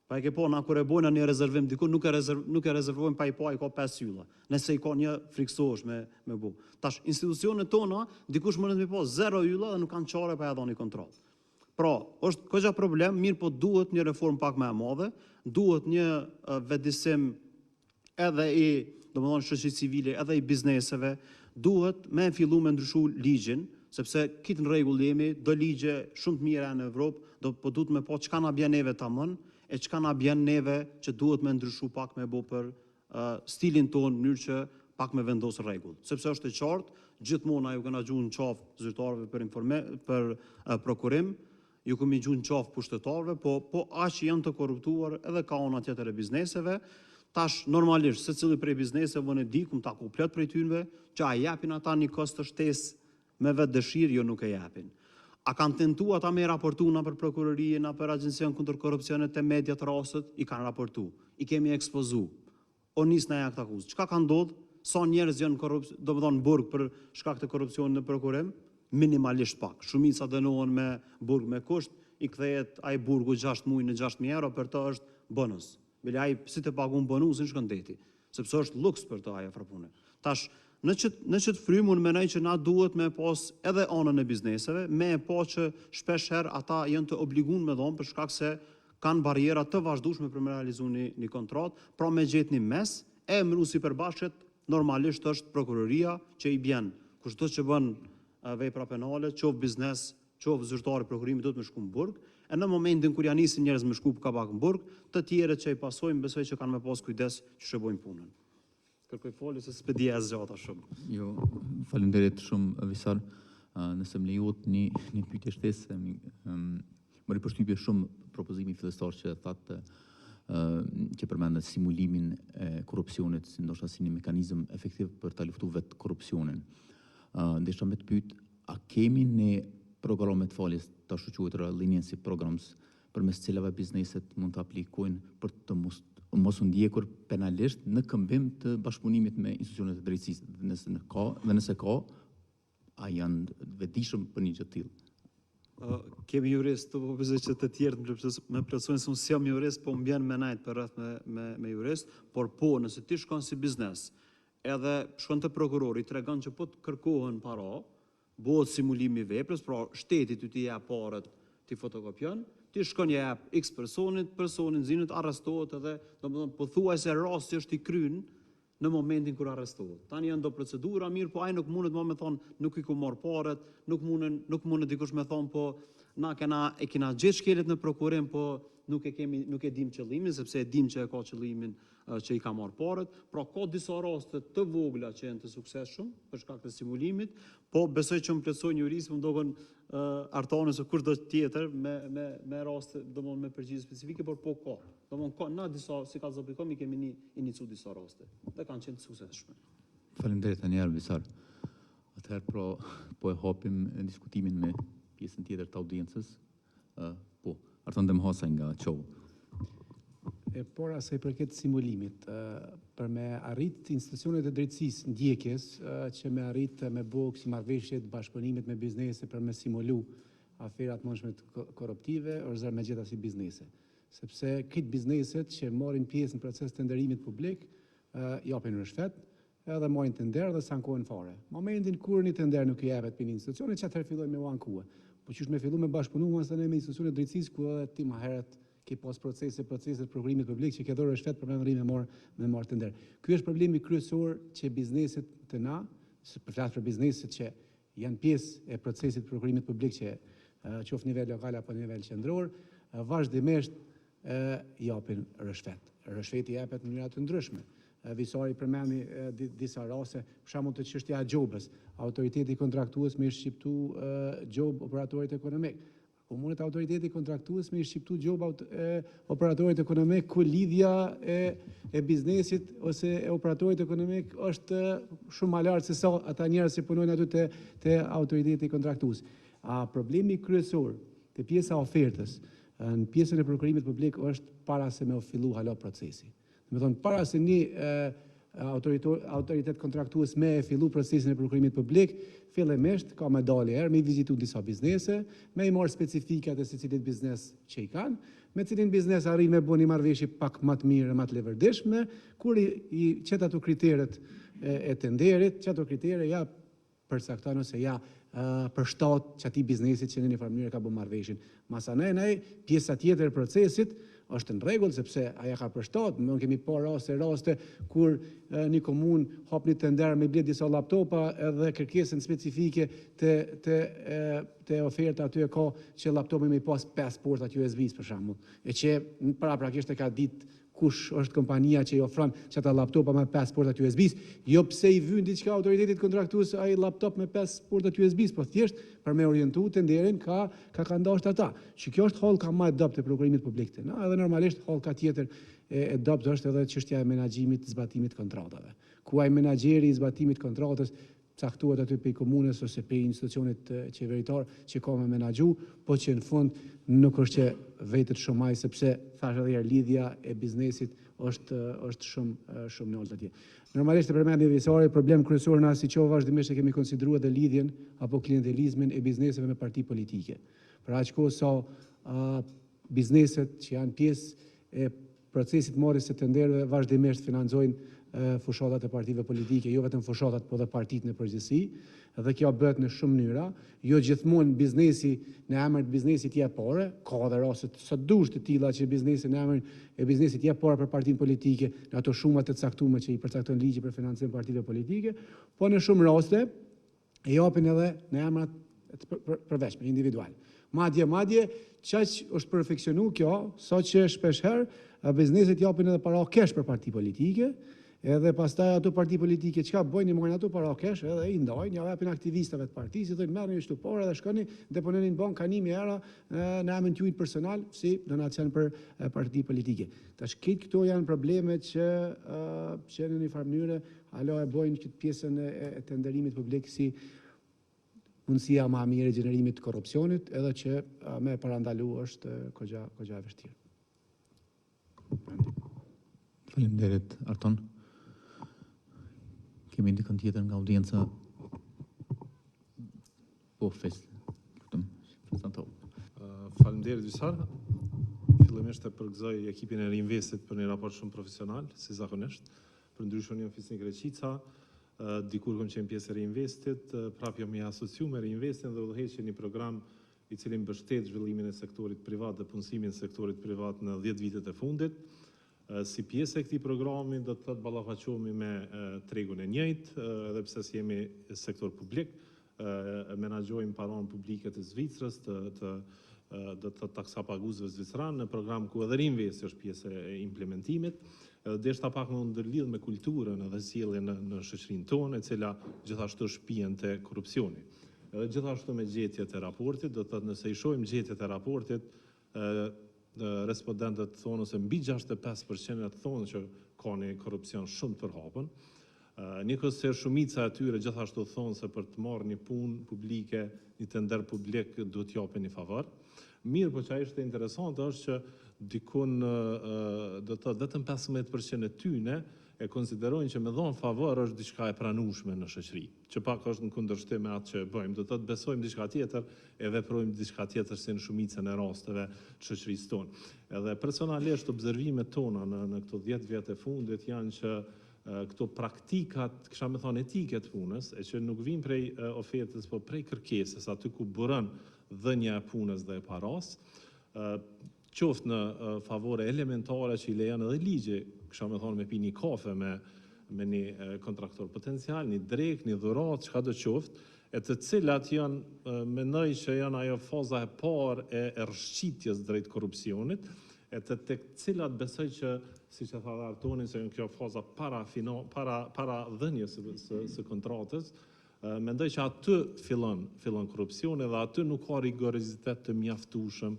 Pa e ke po, na kur e bojna një rezervim diku, nuk e rezervojmë pa i pa, i ka 5 ylla. Nëse i ka një friksohesh me bu. Tash, institucionet tona, dikush më me po 0 ylla dhe nuk kanë qare pa ja dhoni kontrol. Pra, është këgja problem, mirë po duhet një reform pak më e madhe, duhet një vedisim edhe i, domethënë shoqërisë civile, edhe i bizneseve, duhet me fillu me ndryshu ligjin, sepse kitë në rregull jemi, do ligje shumë të mira në Evropë, po duhet me po çka na bjen neve tamam, e çka na bjen neve që duhet me ndryshu pak me bo për stilin tonë, mënyrë që pak me vendos rregull. Sepse është e qartë, gjithmonë ju kena gjuhë në qafë zyrtarëve për prokurim, ju kemi gjuhë në qafë pushtetarëve, po aq janë të korruptuar edhe ka ona tjetër e bizneseve. Tash normalisht secili prej bizneseve ne di kum ta komplet prej tyre që a japin ata një kost të shtesë me vetë dëshirë, jo nuk e japin. A kanë tentuar ata me raportu na për prokurorinë, na për Agjencion kundër korrupsionit te mediat rastet, i kanë raportu, i kemi ekspozu. O nis na jakt akuz. Çka ka ndodhur? Sa njerëz janë korrupt, domethënë në burg për shkak të korrupsionit në prokurim? Minimalisht pak. Shumica dënohen me burg me kusht, i kthehet ai burgu 6 muaj në 6.000 euro, për të është bonus. Bile ai si të pagun bonusin shkon deti, sepse është luks për të ai afër punë. Tash në çet frymun mendoj që na duhet me pas edhe anën e bizneseve, me e pa që shpesh herë ata janë të obliguar me dhon për shkak se kanë barriera të vazhdueshme për me realizuar një kontratë, pra me gjetë një mes e mënu sipërbashkët normalisht është prokuroria që i bjen kushdo që bën vepra penale, qoftë biznes, qoftë zyrtari prokurimit duhet me shku në burg, e në momentin kur janë nisin njerëz me shku ka pak në burg, të tjerët që i pasojnë besoj që kanë me pas kujdes që shëbojnë punën. Kërkoj falje se s'pe di as gjata shumë. Jo, faleminderit shumë Visar. Nëse më lejohet një pyetje shtesë, më ripërshtypje shumë propozimi fillestar që thatë që përmendet simulimin e korrupsionit, si ndoshta si një mekanizëm efektiv për ta luftuar vetë korrupsionin. Ndeshta me të pyet, a kemi ne programe të faljes të shoqëruara linjen si programs përmes cilave bizneset mund të aplikojnë për të mos u ndjekur penalisht në këmbim të bashkëpunimit me institucionet e drejtësisë, nëse ka, a janë vetëdijshëm për një gjë të tillë? Kemi jurist, të po besoj që të tjerë me plotësojnë se unë si jam jurist, po më bjen me najt për rreth me jurist, por po nëse ti shkon si biznes, edhe shkon te prokurori, tregon që po të kërkohen para, bëhet simulimi veprës, pra shteti ty jep parat, ti fotokopjon, ti shkon ja jap X personin zinët arrestohet edhe domethënë pothuajse rasti është i kryen në momentin kur arrestohet. Tani janë do procedura mirë, po ai nuk mundet më me thonë nuk i ku marr parat, nuk mundet dikush me thonë po na e kena gjetë shkelet në prokurim, po nuk e dim qëllimin, sepse e dim që e ka qëllimin që i ka marr parat. Pra ka disa raste të vogla që janë të suksesshëm për shkak të simulimit, po besoj që më plotësoj një jurist, më ndokën artane se kushdo tjetër me raste, domthonë me përgjigje specifike, por po ka. Domthonë ka na disa si ka zopikom i kemi inicu disa raste. Dhe kanë qenë të suksesshme. Faleminderit Daniel Visar. Atëherë po e hapim diskutimin me pjesën tjetër të audiencës. Po, Artan Demhasa nga QOV. Por asaj përket simulimit, për me arrit institucionet e drejtësisë ndjekjes, që me arrit me bëk si marrëveshjet, bashkëpunimet me biznese për me simulu aferat mundshme korruptive, është me gjitha si biznese. Sepse këtë bizneset që marrin pjesë në proces të nderimit publik, japin rishfet, edhe marrin tender dhe sankohen fare. Momentin kur një tender nuk i jepet për një institucione, që atëherë fillojnë me u ankue. Po qysh me fillu me bashkëpunu me institucionet drejtësisë, ku edhe ti më herët ke pas proceset prokurimit publik që ke dhënë rishfet për me marrë tender. Ky është problemi kryesor që bizneset të na, për flas për bizneset që janë pjesë e procesit prokurimit publik që qoftë nivel lokal apo nivel qendror, vazhdimisht japin rishfet. Rishfeti jepet në mënyra të ndryshme. Visari përmendi disa raste, për shembull të çështja e gjobës, autoriteti kontraktues me shqiptu gjob operatorit ekonomik. Komunet autoriteti kontraktues me shqiptu gjob operatorit ekonomik, ku lidhja e biznesit ose e operatorit ekonomik është shumë më lartë se sa ata njerëz që punojnë aty te autoriteti kontraktues. Problemi kryesor te pjesa e ofertës në pjesën e prokurimit publik është para se me u fillu hala procesi. Me thonë, para se një autoritet kontraktues me e fillu procesin e prokurimit publik, fillimisht ka me dalë herë, me i vizitu disa biznese, me i marrë specifikat e secilit biznes që i kanë, me cilin biznes arrin me bo një marrëveshje pak më të mirë, më të levërdishme, kur i qetë ato kriteret e tenderit, që ato kritere ja përcakton ose ja përshtat që ati biznesit që në një farë mënyrë ka bo marrëveshjen. Masanej, pjesa tjetër e procesit është në rregull sepse aja ka përshtat, më kemi pa raste kur një komunë hap një tender me blet disa laptopa edhe kërkesën specifike te oferta aty e ka që laptopi me pas 5 portat USB-s për shembull, e që paraprakisht e ka ditë kush është kompania që i ofron çata laptopa me 5 portat USB-s, jo pse i vyn diçka autoritetit kontraktues ai laptop me 5 portat USB-s, po thjesht për me orientu tenderin ka ndosht ata. Që kjo është hallka më e dobët e prokurimit publik. Edhe normalisht hallka tjetër e dobët është edhe çështja e menaxhimit të zbatimit kontratave. Ku ai menaxheri i zbatimit kontratës caktuat aty pe komunës ose pe institucionet qeveritar që ka me menaxhu, po që në fund nuk është që vetët shumaj, sepse thash edhe herë lidhja e biznesit është shumë njollë atje. Normalisht e përmendje vjesari, problem kryesor na si qovë vazhdimisht e kemi konsideruar dhe lidhjen apo klientelizmin e bizneseve me parti politike. Për aq kohë sa bizneset që janë pjesë e procesit marrjes së tenderëve vazhdimisht financojnë fushatat e partive politike, jo vetëm fushatat, po dhe partitë në përgjithësi, dhe kjo bëhet në shumë mënyra, jo gjithmonë biznesi në emër të biznesit jep parë, ka dhe raste sa dush të tilla që biznesi në emër e biznesit jep parë për partinë politike, në ato shumat të caktuara që i përcakton ligji për financim partive politike, po në shumë raste e japin edhe në emrat përveçme, individual. Madje, qaq është perfekcionu kjo, sa që shpeshherë bizneset japin edhe para kesh për parti politike, edhe pastaj ato parti politike çka bëjnë, i marrin ato para kesh edhe i ndajnë, ja japin aktivistëve të partisë, thonë merrni këtu parë dhe shkoni depononi në bank kanimi era në emrin tuaj personal si donacion për parti politike. Tash këto janë probleme që në një farë mënyrë alo e bojnë këtë pjesën e tenderimit publik si mundësia më e mirë e gjenerimit të korrupsionit, edhe që me parandalu është kogja e vështirë. Faleminderit, Arton. Kemi ndikën tjetër nga audienca. Po, Faleminderit Visar. Fillimisht e përgëzoj ekipin e Reinvestit për një raport shumë profesional, si zakonisht. Për ndryshon një Fisnik Greqica, dikur kom qenë pjesë e Reinvestit, prap jam i asociu me Reinvestin dhe udhëheqje një program i cili mbështet zhvillimin e sektorit privat dhe punësimin e sektorit privat në 10 vitet e fundit. Si pjesë e këtij programi do të ballafaqohemi me tregun e njëjtë, edhe pse si jemi sektor publik, menaxhojmë paranë publike të Zvicrës, të taksapaguzëve zvicran në program ku edhe Reinvesti është pjesë e implementimit. Deshta pak më ndërlidh me kulturën edhe sjelljen në shoqërinë tonë, e cila gjithashtu shpihen te korrupsioni. Edhe gjithashtu me gjetjet e raportit, do të thotë nëse i shohim gjetjet e raportit, respondentët thonë ose mbi 65% thonë që ka një korrupsion shumë të përhapur. Njëkohësisht shumica e tyre gjithashtu thonë se për të marrë një punë publike, një tender publik duhet japin një favor. Mirë, po që ishte interesante është që dikun do të thotë vetëm 15% e tyre e konsiderojnë që me dhënë favor është diçka e pranueshme në shoqëri, që pak është në kundërshtim me atë që bëjmë. Do të thotë besojmë diçka tjetër e veprojmë diçka tjetër si në shumicën e rasteve të shoqërisë tonë. Edhe personalisht observimet tona në këto 10 vjet e fundit janë që këto praktikat, kisha me thonë etike të punës, e që nuk vinë prej ofertës, po prej kërkesës, aty ku burën dhënia e punës dhe e paras, qoftë në favore elementare që i lejon edhe ligji, kisha me thonë me pi një kafe me një kontraktor potencial, një drek, një dhuratë, çka do qoftë, e të cilat janë, mendoj që janë ajo faza e parë e rrshqitjes drejt korrupsionit, e të cilat besoj që, si që tha dhe Artoni, se kjo faza para dhënjes së kontratës, mendoj që aty fillon korrupsioni dhe aty nuk ka rigorozitet të mjaftueshëm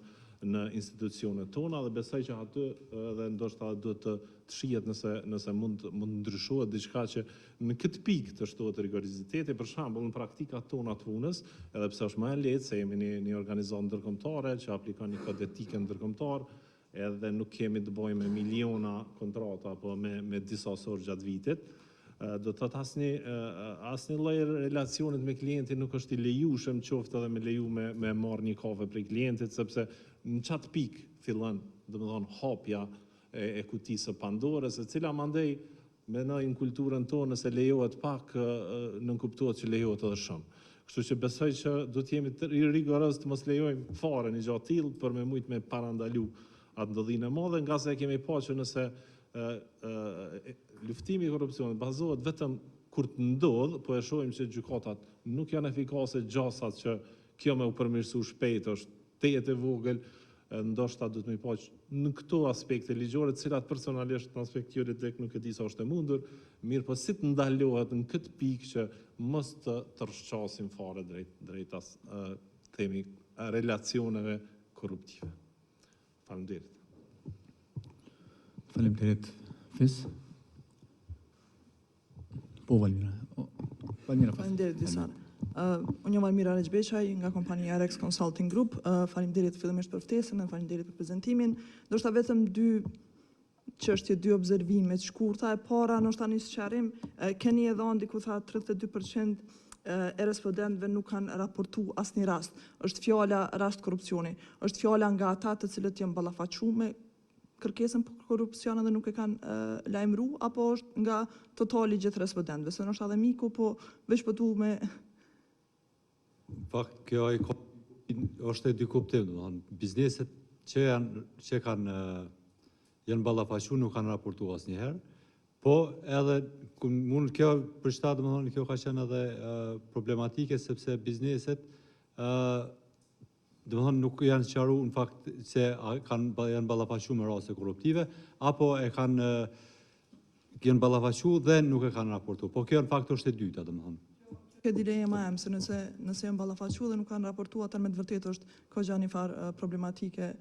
në institucionet tona dhe besoj që aty edhe ndoshta duhet të shihet nëse mund ndryshohet diçka që në këtë pikë të shtohet rigoroziteti, për shembull në praktikat tona të punës, edhe pse është më e lehtë se jemi një organizatë ndërkombëtare që aplikon një kod etike ndërkombëtar, edhe nuk kemi të bëjmë me miliona kontrata apo me disa orë gjatë vitit. Do të thotë asnjë lloj relacionit me klientin nuk është i lejueshëm, qoftë edhe me leju me marrë një kafe prej klientit, sepse në çat pikë fillon, domethënë hapja e kutisë së Pandorës, e cila mandej mendoj në kulturën tonë se lejohet pak, nënkuptohet që lejohet edhe shumë. Kështu që besoj që do të jemi rigoroz të mos lejojmë fare një gjatë tillë për me mujt me parandalu atë ndodhinë e madhe, nga se kemi pa që nëse luftimi i korrupsionit bazohet vetëm kur të ndodh, po e shohim që gjykatat nuk janë efikase gjasat që kjo me u përmirësu shpejt është tejet e vogël, ndoshta duhet me pa në këto aspekte ligjore, të cilat personalisht në aspekt juridik nuk e di sa është e mundur, mirë po si të ndalohet në këtë pikë që mos të rrshqasim fare drejt as themi relacioneve korruptive. Faleminderit. Faleminderit. Fis? Po, Valmira. Valmira. Faleminderit disa. Unë jam Valmira Rexbeqaj nga kompania Rex Consulting Group. Faleminderit fillimisht për ftesën dhe faleminderit për prezantimin. Do shta vetëm dy çështje, dy observime të shkurta. E para, ndoshta një sqarim, keni e dhënë diku tha 32% e respondentëve nuk kanë raportu asnjë rast. Është fjala rast korrupsioni. Është fjala nga ata të cilët janë ballafaquar me kërkesën për korrupsion dhe nuk e kanë lajmëru, apo është nga totali gjithë respondentëve, se nështë edhe miku, po veç pëtu me... Pak, kjo është e dy kuptim, bizneset që janë ballafaqur nuk kanë raportu asnjëherë, po edhe mund kjo për shtatë, domethënë kjo ka qenë edhe problematike sepse bizneset domethënë nuk janë sqaruar në fakt se janë ballafaqur me raste korruptive apo janë ballafaqur dhe nuk e kanë raportuar. Po kjo në fakt është e dyta, domethënë. Kjo dilema e se nëse janë ballafaqur dhe nuk kanë raportuar, atë me të vërtetë është ka një farë problematike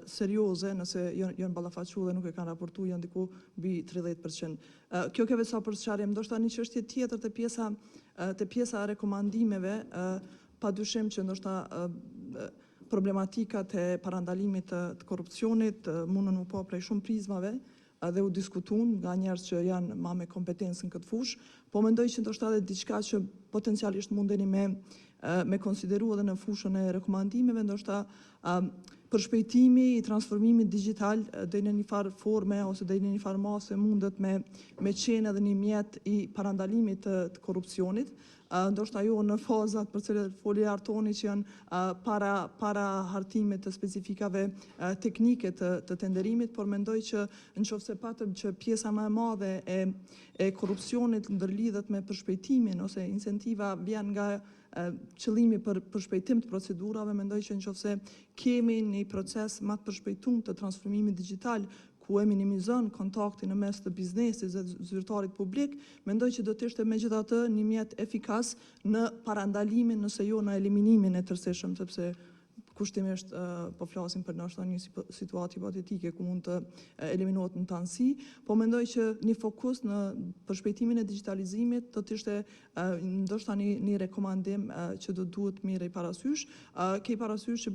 serioze, nëse janë ballafaqur dhe nuk e kanë raportuar, janë diku mbi 30%. Kjo ke vetë sa për sqarim, ndoshta një çështje tjetër te pjesa e rekomandimeve, padyshim që ndoshta problematikat e parandalimit të korrupsionit mundën u po prej shumë prizmave dhe u diskutun nga njerëz që janë ma me kompetencë në këtë fushë, po mendoj që ndoshta edhe diçka që potencialisht mundeni me konsideru edhe në fushën e rekomandimeve, ndoshta përshpejtimi i transformimit digital dhe në një farë forme ose dhe në një farë mase mundet me qenë edhe një mjet i parandalimit të korrupsionit, ndoshta jo në fazat për cilët foli Artoni që janë para hartimit të specifikave teknike të tenderimit, por mendoj që nëse patëm që pjesa më e madhe e korrupsionit ndërlidhet me përshpejtimin ose incentiva vjen nga qëllimi për përshpejtim të procedurave, mendoj që nëse kemi një proces më të përshpejtuar të transformimit digital ku e minimizon kontaktin në mes të biznesit dhe zyrtarit publik, mendoj që do të ishte megjithatë një mjet efikas në parandalimin nëse jo në eliminimin e tërësishëm, sepse kushtimisht po flasim për ndoshta një situatë hipotetike ku mund të eliminohet në të anësi, po mendoj që një fokus në përshpejtimin e digitalizimit do të ishte ndoshta një rekomandim që do duhet mirë i parasysh. Ke parasysh që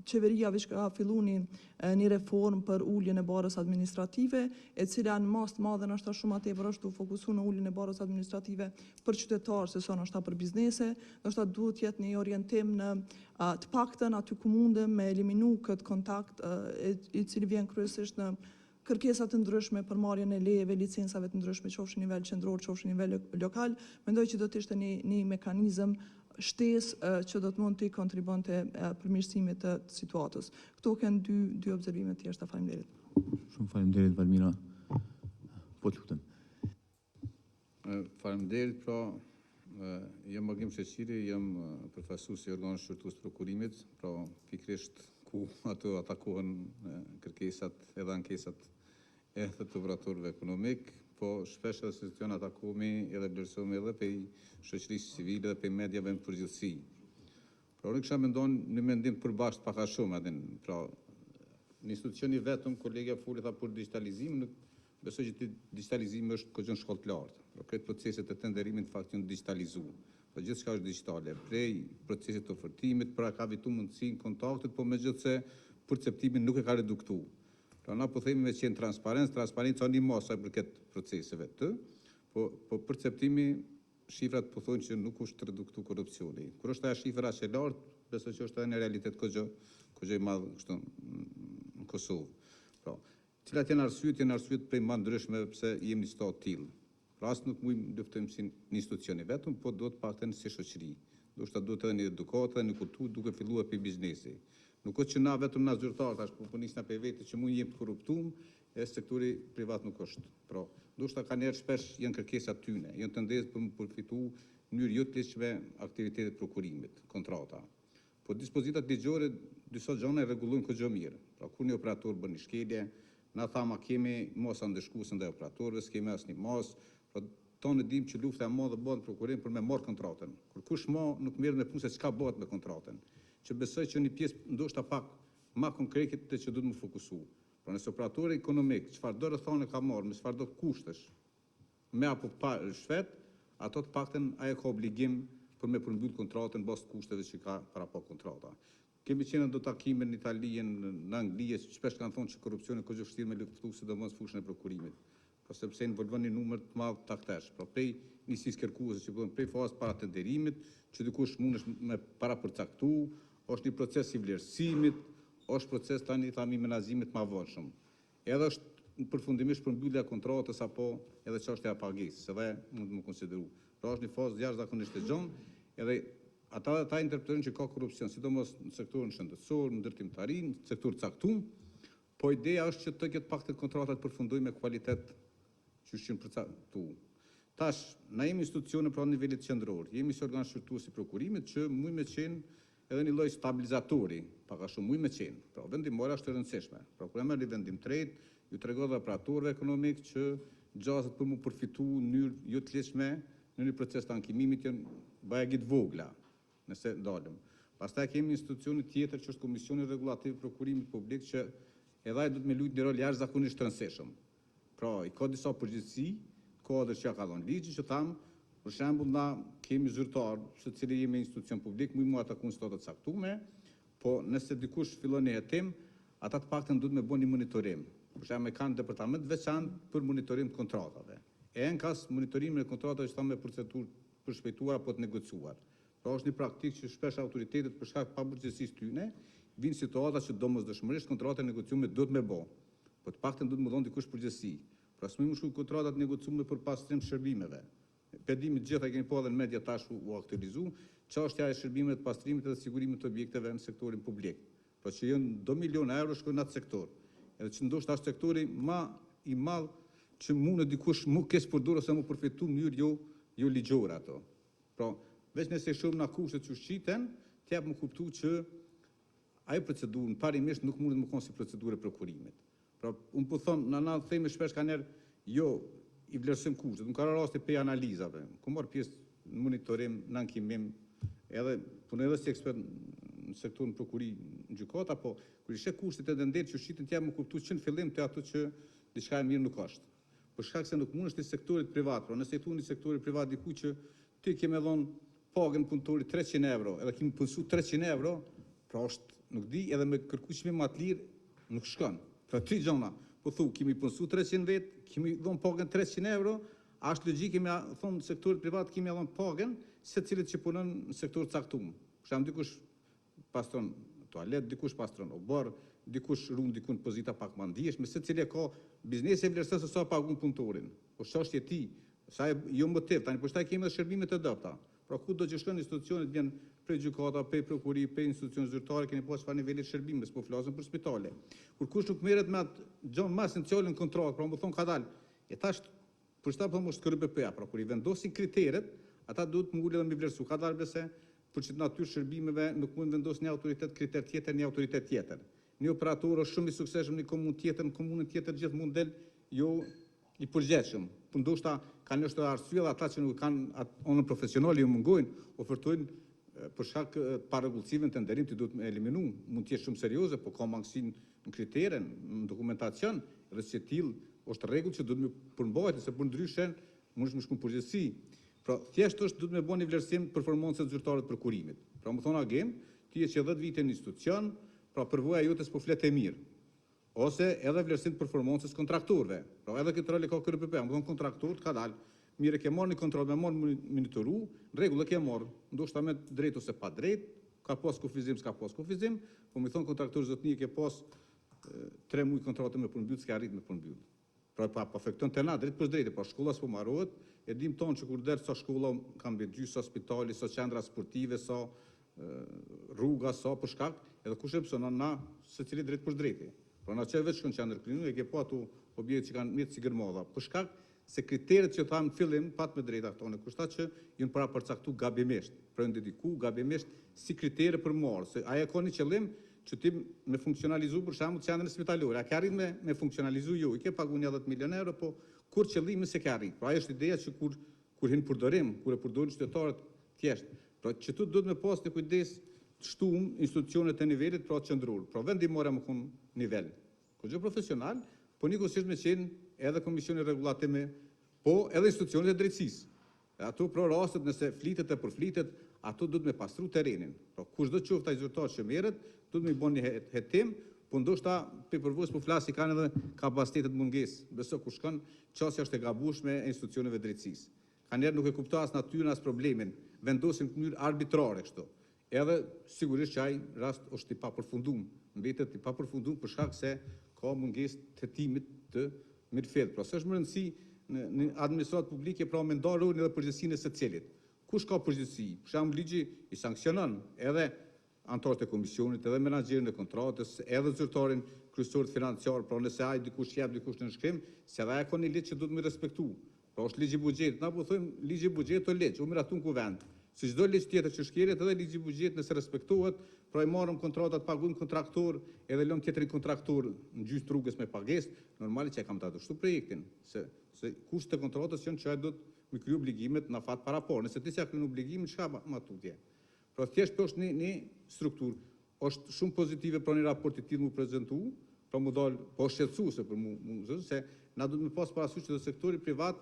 qeveria veç ka fillu një reformë për uljen e barës administrative, e cila në mas të madhe nështë shumë atëpër është të fokusu në uljen e barës administrative për qytetarë, se sa nështë për biznese, nështë duhet jetë një orientim në të paktën aty ku mundem me eliminu këtë kontakt i cili vjen kryesisht në kërkesat të ndryshme për marrjen e lejeve, licencave të ndryshme, qofshin nivel qendror, qofshin nivel lokal, mendoj që do të ishte një mekanizëm shtesë që do të mund të kontribonte përmirësimit të situatës. Këto kanë dy observime të tjera, faleminderit. Shumë faleminderit Valmira. Po të lutem. Faleminderit, pra jam Magim Sheqiri, jam përfaqësues i organit shërtues prokurimit, pra pikërisht ku ato atakohen kërkesat edhe ankesat e të operatorëve ekonomik, po shpesh edhe situacion atakohemi edhe vlerësohemi edhe pe shoqërisë civile dhe pe mediave në përgjithësi. Pra unë kisha mendon një mendim të përbashkët pak a shumë, pra në institucioni vetëm kolegja foli tha për digitalizimin, besoj që digitalizimi është këgjën shkollë të lartë. Pra këtë proceset e tenderimit në fakt janë digitalizuar. Pra gjithë shka është digitale, prej procesit të ofertimit, pra ka vitu mundësin kontaktet, po me gjithë se perceptimin nuk e ka reduktu. Pra na po themi me qenë transparencë një masa për këtë proceseve të, po perceptimi shifrat po thonë që nuk është reduktu korrupsioni. Kur është aja shifra që e lartë, besoj që është edhe në realitet këgjë i madhë kështu në Kosovë. Pra, cilat janë arsyet prej ma ndryshme pëse jemi një stat t'ilë. Pra asë nuk mujmë luftojmë si një institucioni vetëm, po do të paktën si shoqëri. ndoshta duhet edhe një edukatë, një kulturë duke filluar për biznesi. Nuk është që na vetëm na zyrtar tash po nisna për vetë që mund jemi të korruptum, e sektori privat nuk është. Pra, ndoshta kanë njerëz shpesh janë kërkesa tyne, janë tendencë për të përfituar në mënyrë jo të lehtëshme aktivitetet e prokurimit, kontrata. Po dispozitat ligjore disa gjëra e rregullojnë kogjo mirë. Pra kur një operator bën një shkelje, na thama kemi masa ndeshkuese ndaj operatorëve, s'kemi asnjë mas, pra tonë dim që lufta e madhe bëhet prokurim për me marr kontratën. Kur kush nuk merr me punë se çka bëhet me kontratën. Që besoj që një pjesë ndoshta pak më konkrete të që duhet më fokusu. Pra nëse operatori ekonomik, çfarë do rrethone ka marrë, me çfarë do kushtesh, me apo pa shvet, ato të paktën ai ka obligim për me përmbyll kontratën bazë kushteve që ka para pa kontrata. Kemi qenë në takime në Itali, në Angli, shpesh kanë thonë që korrupsioni ka vështirë me luftu, sidomos fushën e prokurimit. Po sepse involvon një numër të madh taktesh. Pra prej nisjes kërkuese që bëhen prej fazës para tenderimit, që dikush mundesh me para përcaktu, është një proces i vlerësimit, është proces tani thami menaxhimit më avonshëm. Edhe është përfundimisht përmbyllja e kontratës apo edhe çështja e pagesës, edhe mund të më konsideru. Pra është një fazë jashtëzakonisht e gjonë, edhe ata interpretojnë që ka korrupsion, sidomos në sektorin shëndetësor, në ndërtimtarin, në sektor caktuar, po ideja është që të ketë paktën kontratat përfundojnë me kualitet që është përcaktuar. Tash, na jemi institucione pra nivelit qendror, jemi si organ shërtues i prokurimit që mund me qenë edhe një lloj stabilizatori, pak a shumë mund me qenë. Pra vendimora është e rëndësishme. Pra kur merr një vendim tret, ju tregon dhe operatorëve ekonomik që gjasat për mu përfitu në mënyrë jo të lehtëshme në një proces të ankimimit janë bajagit vogla, nëse dalëm. Pastaj kemi institucionin tjetër që është Komisioni Rregullativ i Prokurimit Publik që edhe ai duhet me luajtë një rol jashtëzakonisht të rëndësishëm. Pra, i ka disa përgjegjësi, ka edhe që ka dhënë ligji që tham, për shembull na kemi zyrtar, se cili jemi institucion publik, mu atakon situatat caktuara, po nëse dikush fillon një hetim, ata të paktën duhet me bëni monitorim. Për shembull, kanë departament veçantë për monitorim të kontratave. Në kas monitorimin e kontratave që thamë me procedurë për shpejtuar apo të negociuar. Pra është një praktikë që shpesh autoritetet për shkak të pabërgjësisë tyne vinë situata që domosdoshmërisht kontratat negociume duhet me bë. Po të paktën duhet më dhënë dikush përgjegjësi. Pra s'më shku kontratat negociume për pastrim shërbimeve. Pedimi të gjitha e kemi po edhe në media tash u aktualizu, çështja e shërbimeve të pastrimit dhe sigurimit të objekteve në sektorin publik. Pra që janë do miliona euro shkojnë në atë sektor. Edhe që ndoshta është sektori më i madh që mund dikush mu kes përdor ose mu përfitu në mënyrë jo ligjore ato. Pra, veç nëse shumë na kushtet që shqiten, të jap më kuptu që ai procedurë parimisht nuk mundet më konë si procedurë e prokurimit. Pra, unë po thonë, na themi shpesh ka njerë, jo, i vlerësim kushtet, më ka rasti pe analizave, ku marrë pjesë në monitorim, në ankimim, edhe si ekspert në sektorën prokuri në gjykata, po, kur ishe kushtet edhe nderë që shqiten, të jap më kuptu që në fillim të ato që diçka e mirë nuk është. Për shkak se nuk mund është i sektorit privat, pra nëse i thuni sektorit privat diku që ti kemi dhënë pagën punëtorit 300 euro, edhe kemi punësu 300 euro, pra është nuk di edhe me kërku qëmi më atë lirë, nuk shkon. Pra tri gjona, po thu, kemi punësu 300 vetë, kemi dhënë pagën 300 euro, është logjik kemi thonë sektorit privat kemi dhënë pagën, se cilët që punën në sektor caktuar. Për shembull dikush pastron toalet, dikush pastron oborr, dikush ruan diku në pozita pak më ndiheshme, se cili ka biznesi e vlerëson se sa pagun punëtorin. Po çështja e tij, sa jo motiv, tani po shtaj kemi edhe shërbimet e dobta. Pra ku do që shkon institucionet vjen prej gjykata, prej prokuri, prej institucione zyrtare, keni pas çfarë niveli shërbimes, po flasim për spitale. Kur kush nuk merret me atë gjë më esenciale në kontratë, pra më thon ka dal. E tash për shtat po mos KRBP-a, pra kur i vendosin kriteret, ata duhet të ngulën dhe me vlerësu. Ka dalë bese për çit natyrë shërbimeve nuk mund vendos një autoritet kriter tjetër, një autoritet tjetër. Një operator është shumë i suksesshëm në komunë tjetër, në komunën tjetër gjithë mund del jo i përgjithshëm. Po ndoshta kanë është arsye ata që nuk kanë onën profesionale ju mungojnë, ofertojnë për shkak të parregullësive të nderimit duhet të eliminu, mund të jetë shumë serioze, po ka mangësi në kritere, në dokumentacion, edhe si till është rregull që duhet të përmbahet, se për ndryshe mund të shkon përgjithësi. Pra thjesht është duhet të bëni vlerësim performancës zyrtare të prokurimit. Pra më thon agent, ti je që 10 vite në institucion, pra përvoja jote s'po flet e mirë. Ose edhe vlerësim të performancës kontraktorëve. Pra edhe këtë rol e ka KRPP, më thon kontraktorët ka dalë, mirë ke marrë një kontroll, me marrë monitoru, rregull e ke marrë, ndoshta me drejt ose pa drejt, ka pas kufizim, s'ka pas kufizim, po më thon kontraktorë zotni ke pas 3 muaj kontratë me përmbyll, s'ka arrit me përmbyll. Pra pa afekton të na drejt për drejtë, pra shkolla s'po marrohet, e dim tonë që kur derë sa shkolla kanë bëjt gjysë, sa spitali, sa qendra sportive, sa rruga, sa për shkak, edhe kush e pësona na se cili drejt për drejtë. Pra na që veç shkon qendrë klinu, e ke po ato objekte që kanë mjetë si gërmodha, për shkak se kriteret që thamë në fillim, pat me drejta këtone, kushta që jënë para përcaktu gabimisht, pra jënë dediku gabimisht si kriterë për morë, se aja ka një qëllim që ti me funksionalizu për shembull qendrën spitalore, a ke arrit me funksionalizu jo, i ke pagu 10 milion euro, po kur qëllimi se ke arrit. Pra ajo është ideja që kur hinë përdorim, kur e përdorin qytetarët thjesht, pra që tu duhet me pas një kujdes të shtum institucionet e nivelit pra qëndror, pra vendimore më kun nivel. Kur gjë profesional, po njëkohësisht me qenë edhe komisioni rregullatimi, po edhe institucionet e drejtësisë. Ato pro rastet nëse flitet e përflitet, ato duhet me pastru terrenin. Pra kushdo qoftë ai zyrtar që merret, duhet me bën një hetim, po ndoshta pe përvojës po flasi kanë edhe kapacitetet mungesë. Beso ku shkon, çësia është e gabueshme e institucioneve drejtësisë. Kanë nuk e kupton as natyrën as problemin, vendosin në mënyrë arbitrare kështu. Edhe sigurisht që ai rast është i papërfunduar, mbetet i papërfunduar për shkak se ka mungesë të hetimit të mirëfillt. Pra s'është më rëndësi në administratë publike pra me ndarë rolin edhe përgjegjësinë e secilit. Kush ka përgjegjësi? Për shembull ligji i sanksionon edhe anëtarët e komisionit, edhe menaxherin e kontratës, edhe zyrtarin kryesor financiar, pra nëse ai dikush jep dikush në shkrim, se edhe ai ka një ligj që duhet me respektu. Pra është ligji i buxhetit, na po thojmë ligji i buxhetit o ligj, u miratun ku vend. Si çdo ligj tjetër që shkelet, edhe ligji i buxhetit nëse respektohet, pra i marrëm kontratat, paguajmë kontraktor, edhe lëm tjetrin kontraktor në gjysmë rrugës me pagesë, normalisht që e kam ta dështu projektin, se kushtet e kontratës janë që ai do të me kriju obligimet në fat para por. Nëse ti s'ja kryen obligimin, çka ma tutje? Pra thjesht është një strukturë, është shumë pozitive pra një raport i tillë mu prezantu, pra mu dal po shqetësuese për mu se na duhet me pas parasysh që sektori privat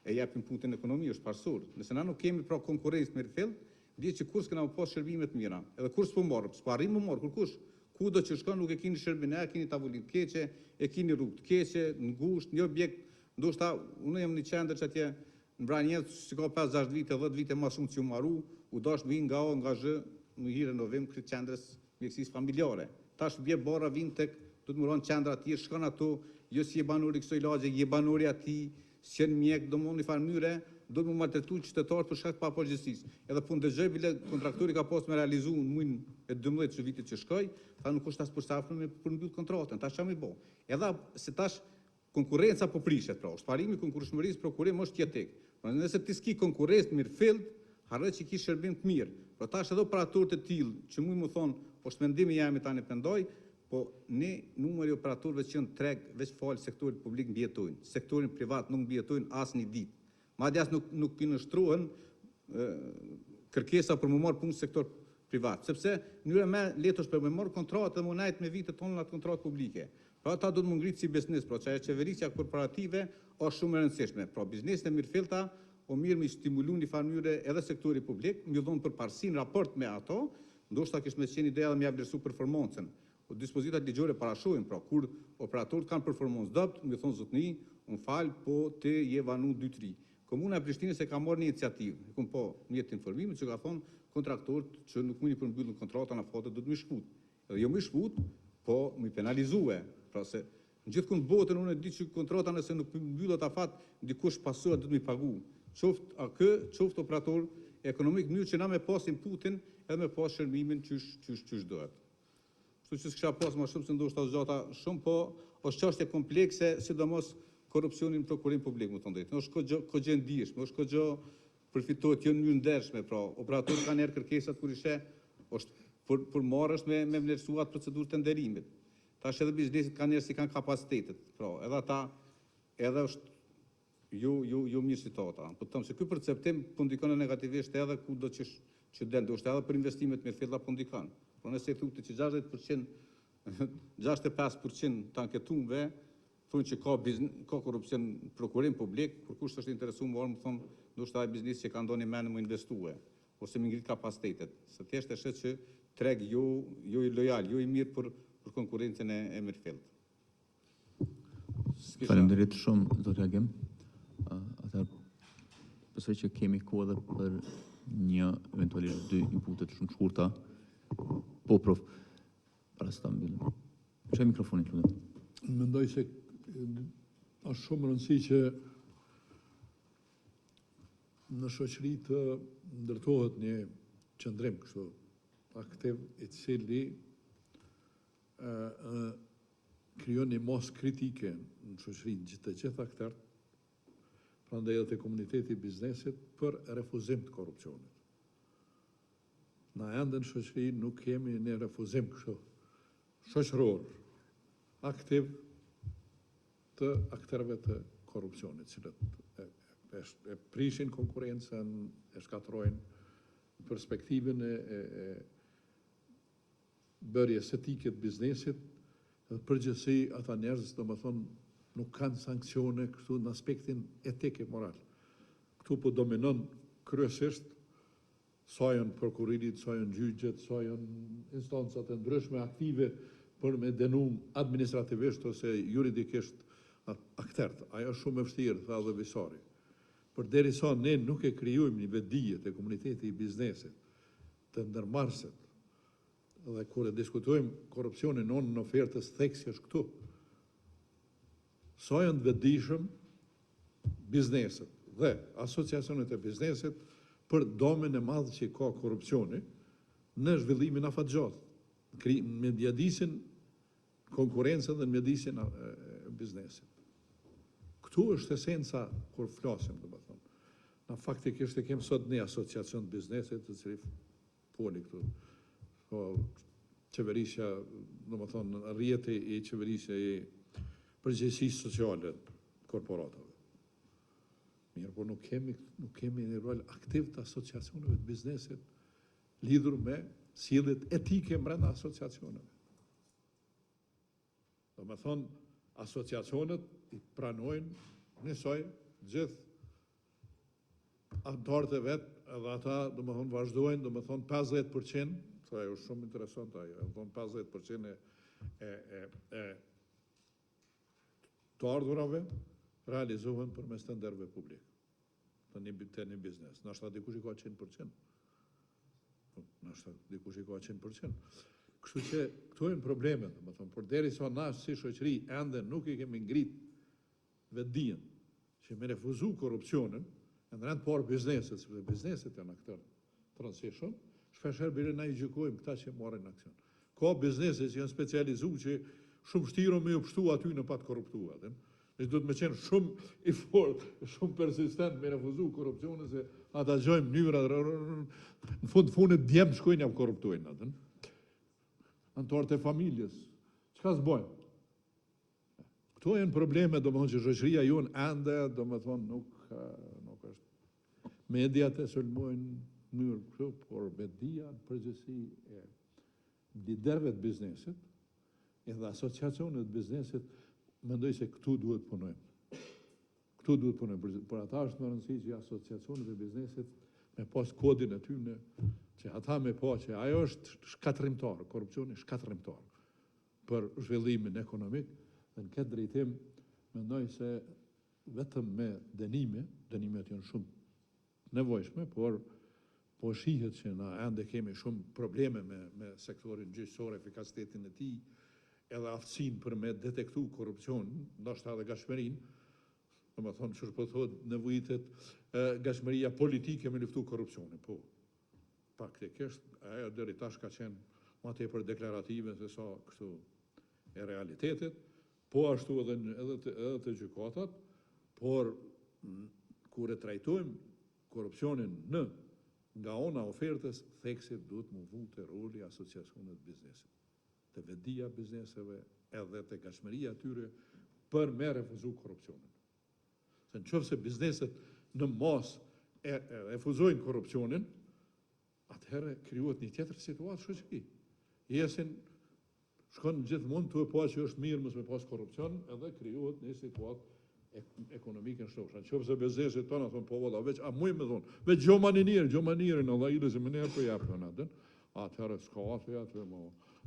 e japim punën ekonomi është parsur. Nëse na nuk kemi pra konkurrencë me rrethell, dihet që kur s'kena pas shërbime të mira, edhe kur s'po marr, s'po arrim më marr kurkush. Kudo që shkon nuk e keni shërbime, e keni tavolinë të keqe, e keni rrugë të keqe, ngushtë, një objekt, ndoshta unë jam në qendër që atje në Branjevë, si ka 5-6 vite, 10 vite më shumë që u marru, u dash me nga O, nga Zh, në hire novim këtë qendrës mjekësisë familjare. Tash bje bara vinë tek, do të mëron qendra atje, shkon ato, jo si je banori kësoj lagje, je banori ati, si jenë mjek, do më një farë mënyre, do të më maltretu qytetarët për shkak pa përgjegjësisë. Edhe po ndëgjoj bile kontraktori ka pas me realizu në muajin e 12 që vitit që shkoj, tha nuk është as përshtatshëm me përmbyll kontratën, tash çam i bë. Edhe se tash konkurrenca po prishet, pra, shparimi i konkurrshmërisë prokurim është tjetëk. Pra nëse ti s'ki konkurrencë mirëfillt, harro që ki shërbim të mirë. Pra tash edhe operatorët e tillë që më thonë, është mendimi jam tani pendoj, po ne numri i operatorëve që janë treg veç fal sektorit publik mbijetojnë. Sektorin privat nuk mbijetojnë as një ditë. Madje as nuk pinështrohen kërkesa për më marr punë sektor privat, sepse mënyra më lehtë është për më marr kontratë dhe më najt me vite tonë atë kontratë publike. Pra ata do të më ngritë si biznes, pra që qeverisja korporative është shumë e rëndësishme. Pra biznesin e mirëfillta o mirë me stimulu një farë mënyre edhe sektori publik, më dhonë për parësi në raport me ato, ndoshta kish me qenë ideja dhe më javlerësu performancën. O dispozitat ligjore parashojnë, pra kur operatorët kanë performancë dopt, më thonë zotni, unë falë, po te je vanu 2-3. Komuna e Prishtinës e ka marrë një iniciativë, e kom po mjetë informimit që ka thonë kontraktorët që nuk mundi përmbyllën kontrata në fatë do të më shkut. Edhe jo më shkut, po më penalizue. Pra se në gjithkund botën unë e di që kontrata nëse nuk përmbyllet afat, dikush pasuar do të më pagu. Qoftë AK, qoftë operator ekonomik, në mënyrë që na me pas inputin edhe me pas shërbimin çysh dohet. Kështu që s'kisha pas më shumë se ndoshta zgjata shumë, po është çështje komplekse, sidomos korrupsionin në prokurim publik, më thonë drejt. Është këgjë ndihshme, është këgjë përfitohet jo në mënyrë ndershme, pra operatorët kanë erë kërkesat kur ishe, është për marrësh me vlerësuar procedurë të nderimit. Tash edhe biznesit kanë njerëz që kanë kapacitetet, pra edhe ata edhe është jo mirë situata. Po them se ky perceptim po ndikon negativisht edhe kudo që del, ndoshta edhe për investimet mirëfillta po ndikon. Por nëse thotë që 60%, 65% të anketuarve thonë që ka korrupsion në prokurim publik, kur kush është interesuar më më thonë, ndoshta ai biznesi që ka ndonjë mend më investue, ose më ngrit kapacitetet. Se thjesht e shet që treg jo i lojal, jo i mirë për konkurrencën e mirëfillt. Faleminderit shumë, zoti Agim. Atëherë besoj që kemi kohë edhe për një eventualisht 2 inpute shumë të shkurta. Po, prof, para se ta mbyllim. Çaj mikrofonin, lutem. Mendoj se është shumë rëndësi që në shoqëri të ndërtohet një qëndrim kështu aktiv i cili krijon një mos kritike në shoqëri të gjitha aktorët, prandaj edhe te komuniteti i biznesit për refuzim të korrupsionit. Na ende në shoqëri nuk kemi një refuzim kështu shoqëror aktiv të aktorëve të korrupsionit, cilët e prishin konkurencën, e shkatërrojnë perspektivën e bërjes etike të biznesit, dhe përgjithësi ata njerëz, domethënë, nuk kanë sanksione këtu në aspektin etik e moral. Këtu po dominon kryesisht sa janë prokurorit, sa janë gjyqet, sa janë instancat e ndryshme aktive për me dënuar administrativisht ose juridikisht aktorët. Ajo është shumë e vështirë, tha dhe Visari. Përderisa ne nuk e krijojmë një vetdije të komuniteti i biznesit, të ndërmarrësit, dhe kur e diskutojmë korrupsionin në ofertës theksja është këtu. Sa janë vetëdijshëm bizneset dhe asociacionet e biznesit për domen e madh që ka korrupsioni në zhvillimin afatgjatë, me mjedisin konkurencën dhe mjedisin biznesit. Këtu është esenca kur flasim, domethënë. Na faktikisht e kem sot një asociacion të biznesit të cili poli këtu. Qeverisja, domethënë, rrjeti i qeverisja i përgjegjësisë sociale korporatave. Mirë, por nuk kemi një rol aktiv të asociacioneve të biznesit lidhur me sjelljet etike brenda asociacioneve. Domethënë, asociacionet i pranojnë njësoj gjithë anëtarët e vetë, edhe ata, domethënë, vazhdojnë, domethënë, 50%, sa ajo është shumë interesant ajo, domethënë 50% e të ardhurave realizohen përmes tenderëve publik të një biznes. Nashta dikush i ka 100%. Nashta dikush i ka 100%. Kështu që këto janë problemet, domethënë, por derisa na si shoqëri ende nuk i kemi ngrit vetdijen që me refuzu korrupsionin, në rend parë bizneset, sepse bizneset janë aktorë të rëndësishëm, shpeshherë bile na i gjykojmë këta që marrin aksion. Ka biznese që janë specializuar që shumë vështirë me u pështu aty në pa të korruptuar. Ne duhet me qenë shumë i fortë, shumë persistent me refuzu korrupsionin, se ata gjojnë mënyra, në fundit djemë shkojnë ja korruptojnë atë. Anëtarët e familjes, çka s'bojnë? Këto janë probleme, domethënë që shoqëria jonë ende, domethënë nuk është. Mediat e sulmojnë në mënyrë kështu, por media në përgjithësi e liderëve të biznesit, edhe asociacionet të biznesit, mendoj se këtu duhet punojmë. Këtu duhet punojmë, por ata është më rëndësi që asociacionet e biznesit me pas kodin e tyre, që ata me pa që ajo është shkatërrimtar, korrupsioni shkatërrimtar për zhvillimin ekonomik, dhe në këtë drejtim mendoj se vetëm me dënimet janë shumë nevojshme, por po shihet që na ende kemi shumë probleme me sektorin gjyqësor, efikasitetin e tij, edhe aftësinë për me detektu korrupsionin, ndoshta edhe gashmërinë, domethënë çu po thotë nevojitet gashmëria politike me luftu korrupsionin, po faktikisht ajo deri tash ka qenë më tepër deklarative se sa kështu e realitetit, po ashtu edhe të gjykatat, por kur e trajtojmë korrupsionin nga ona ofertës, theksit duhet më vute roli asociacionet biznesit, të vetdia bizneseve edhe të gashmëria atyre për me refuzu korrupsionin. Se nëse bizneset në mas e refuzojnë korrupsionin, atëherë krijohet një tjetër situatë shoqëri. Jesin shkon gjithmonë të pa që është mirë mos me pas korrupsion, edhe krijohet një situatë ekonomike në shtosh. Nëse bizneset tona thon po valla veç a muj me thon, veç gjomanirin Allah i lëzë më ne po japën atë. Atëherë s'ka atë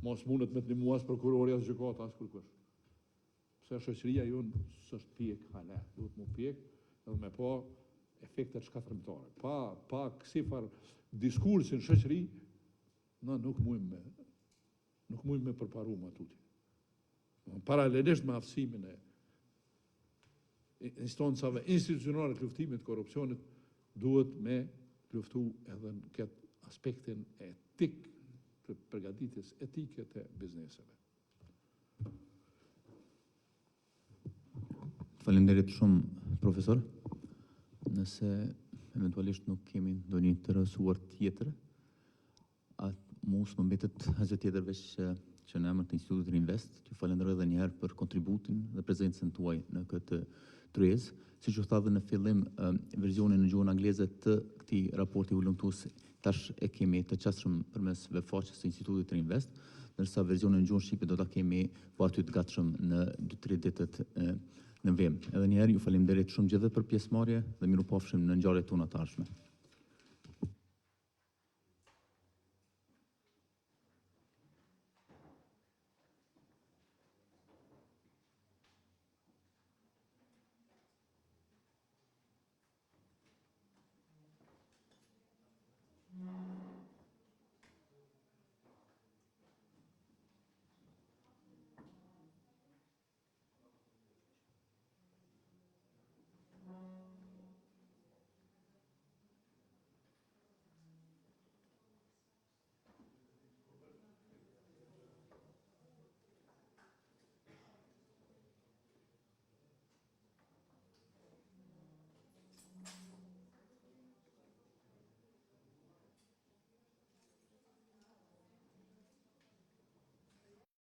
mos mundet me të muas prokurori as gjykata as kurkush. Pse shoqëria jonë s'është pjek hala, duhet më pjek edhe me pa efektet shkatërrimtare. Pa kësifar diskursin shoqëri, na nuk mujmë me përparu më tuti. Paralelisht me aftësimin instancave institucionale të luftimit të korrupsionit duhet me luftu edhe në këtë aspektin etik të përgatitjes etike të bizneseve. Faleminderit shumë, profesor. Nëse eventualisht nuk kemi ndonjë të rësuar tjetër, mos më mbetet asgjë tjetër veç që në emër të Institutit Rinvest, t'ju falenderoj edhe një herë për kontributin dhe prezencën tuaj në këtë tryezë. Siç u tha dhe në fillim, versionin në gjuhën angleze të këtij raporti volumtues tash e kemi të qasshëm përmes webfaqes së Institutit Rinvest, ndërsa versionin në gjuhën shqipe do ta kemi po aty të gatshëm në 2-3 ditët në vim. Edhe një herë ju falenderoj shumë gjithë për pjesëmarrje dhe mirupafshim në ngjarjet tona të ardhshme.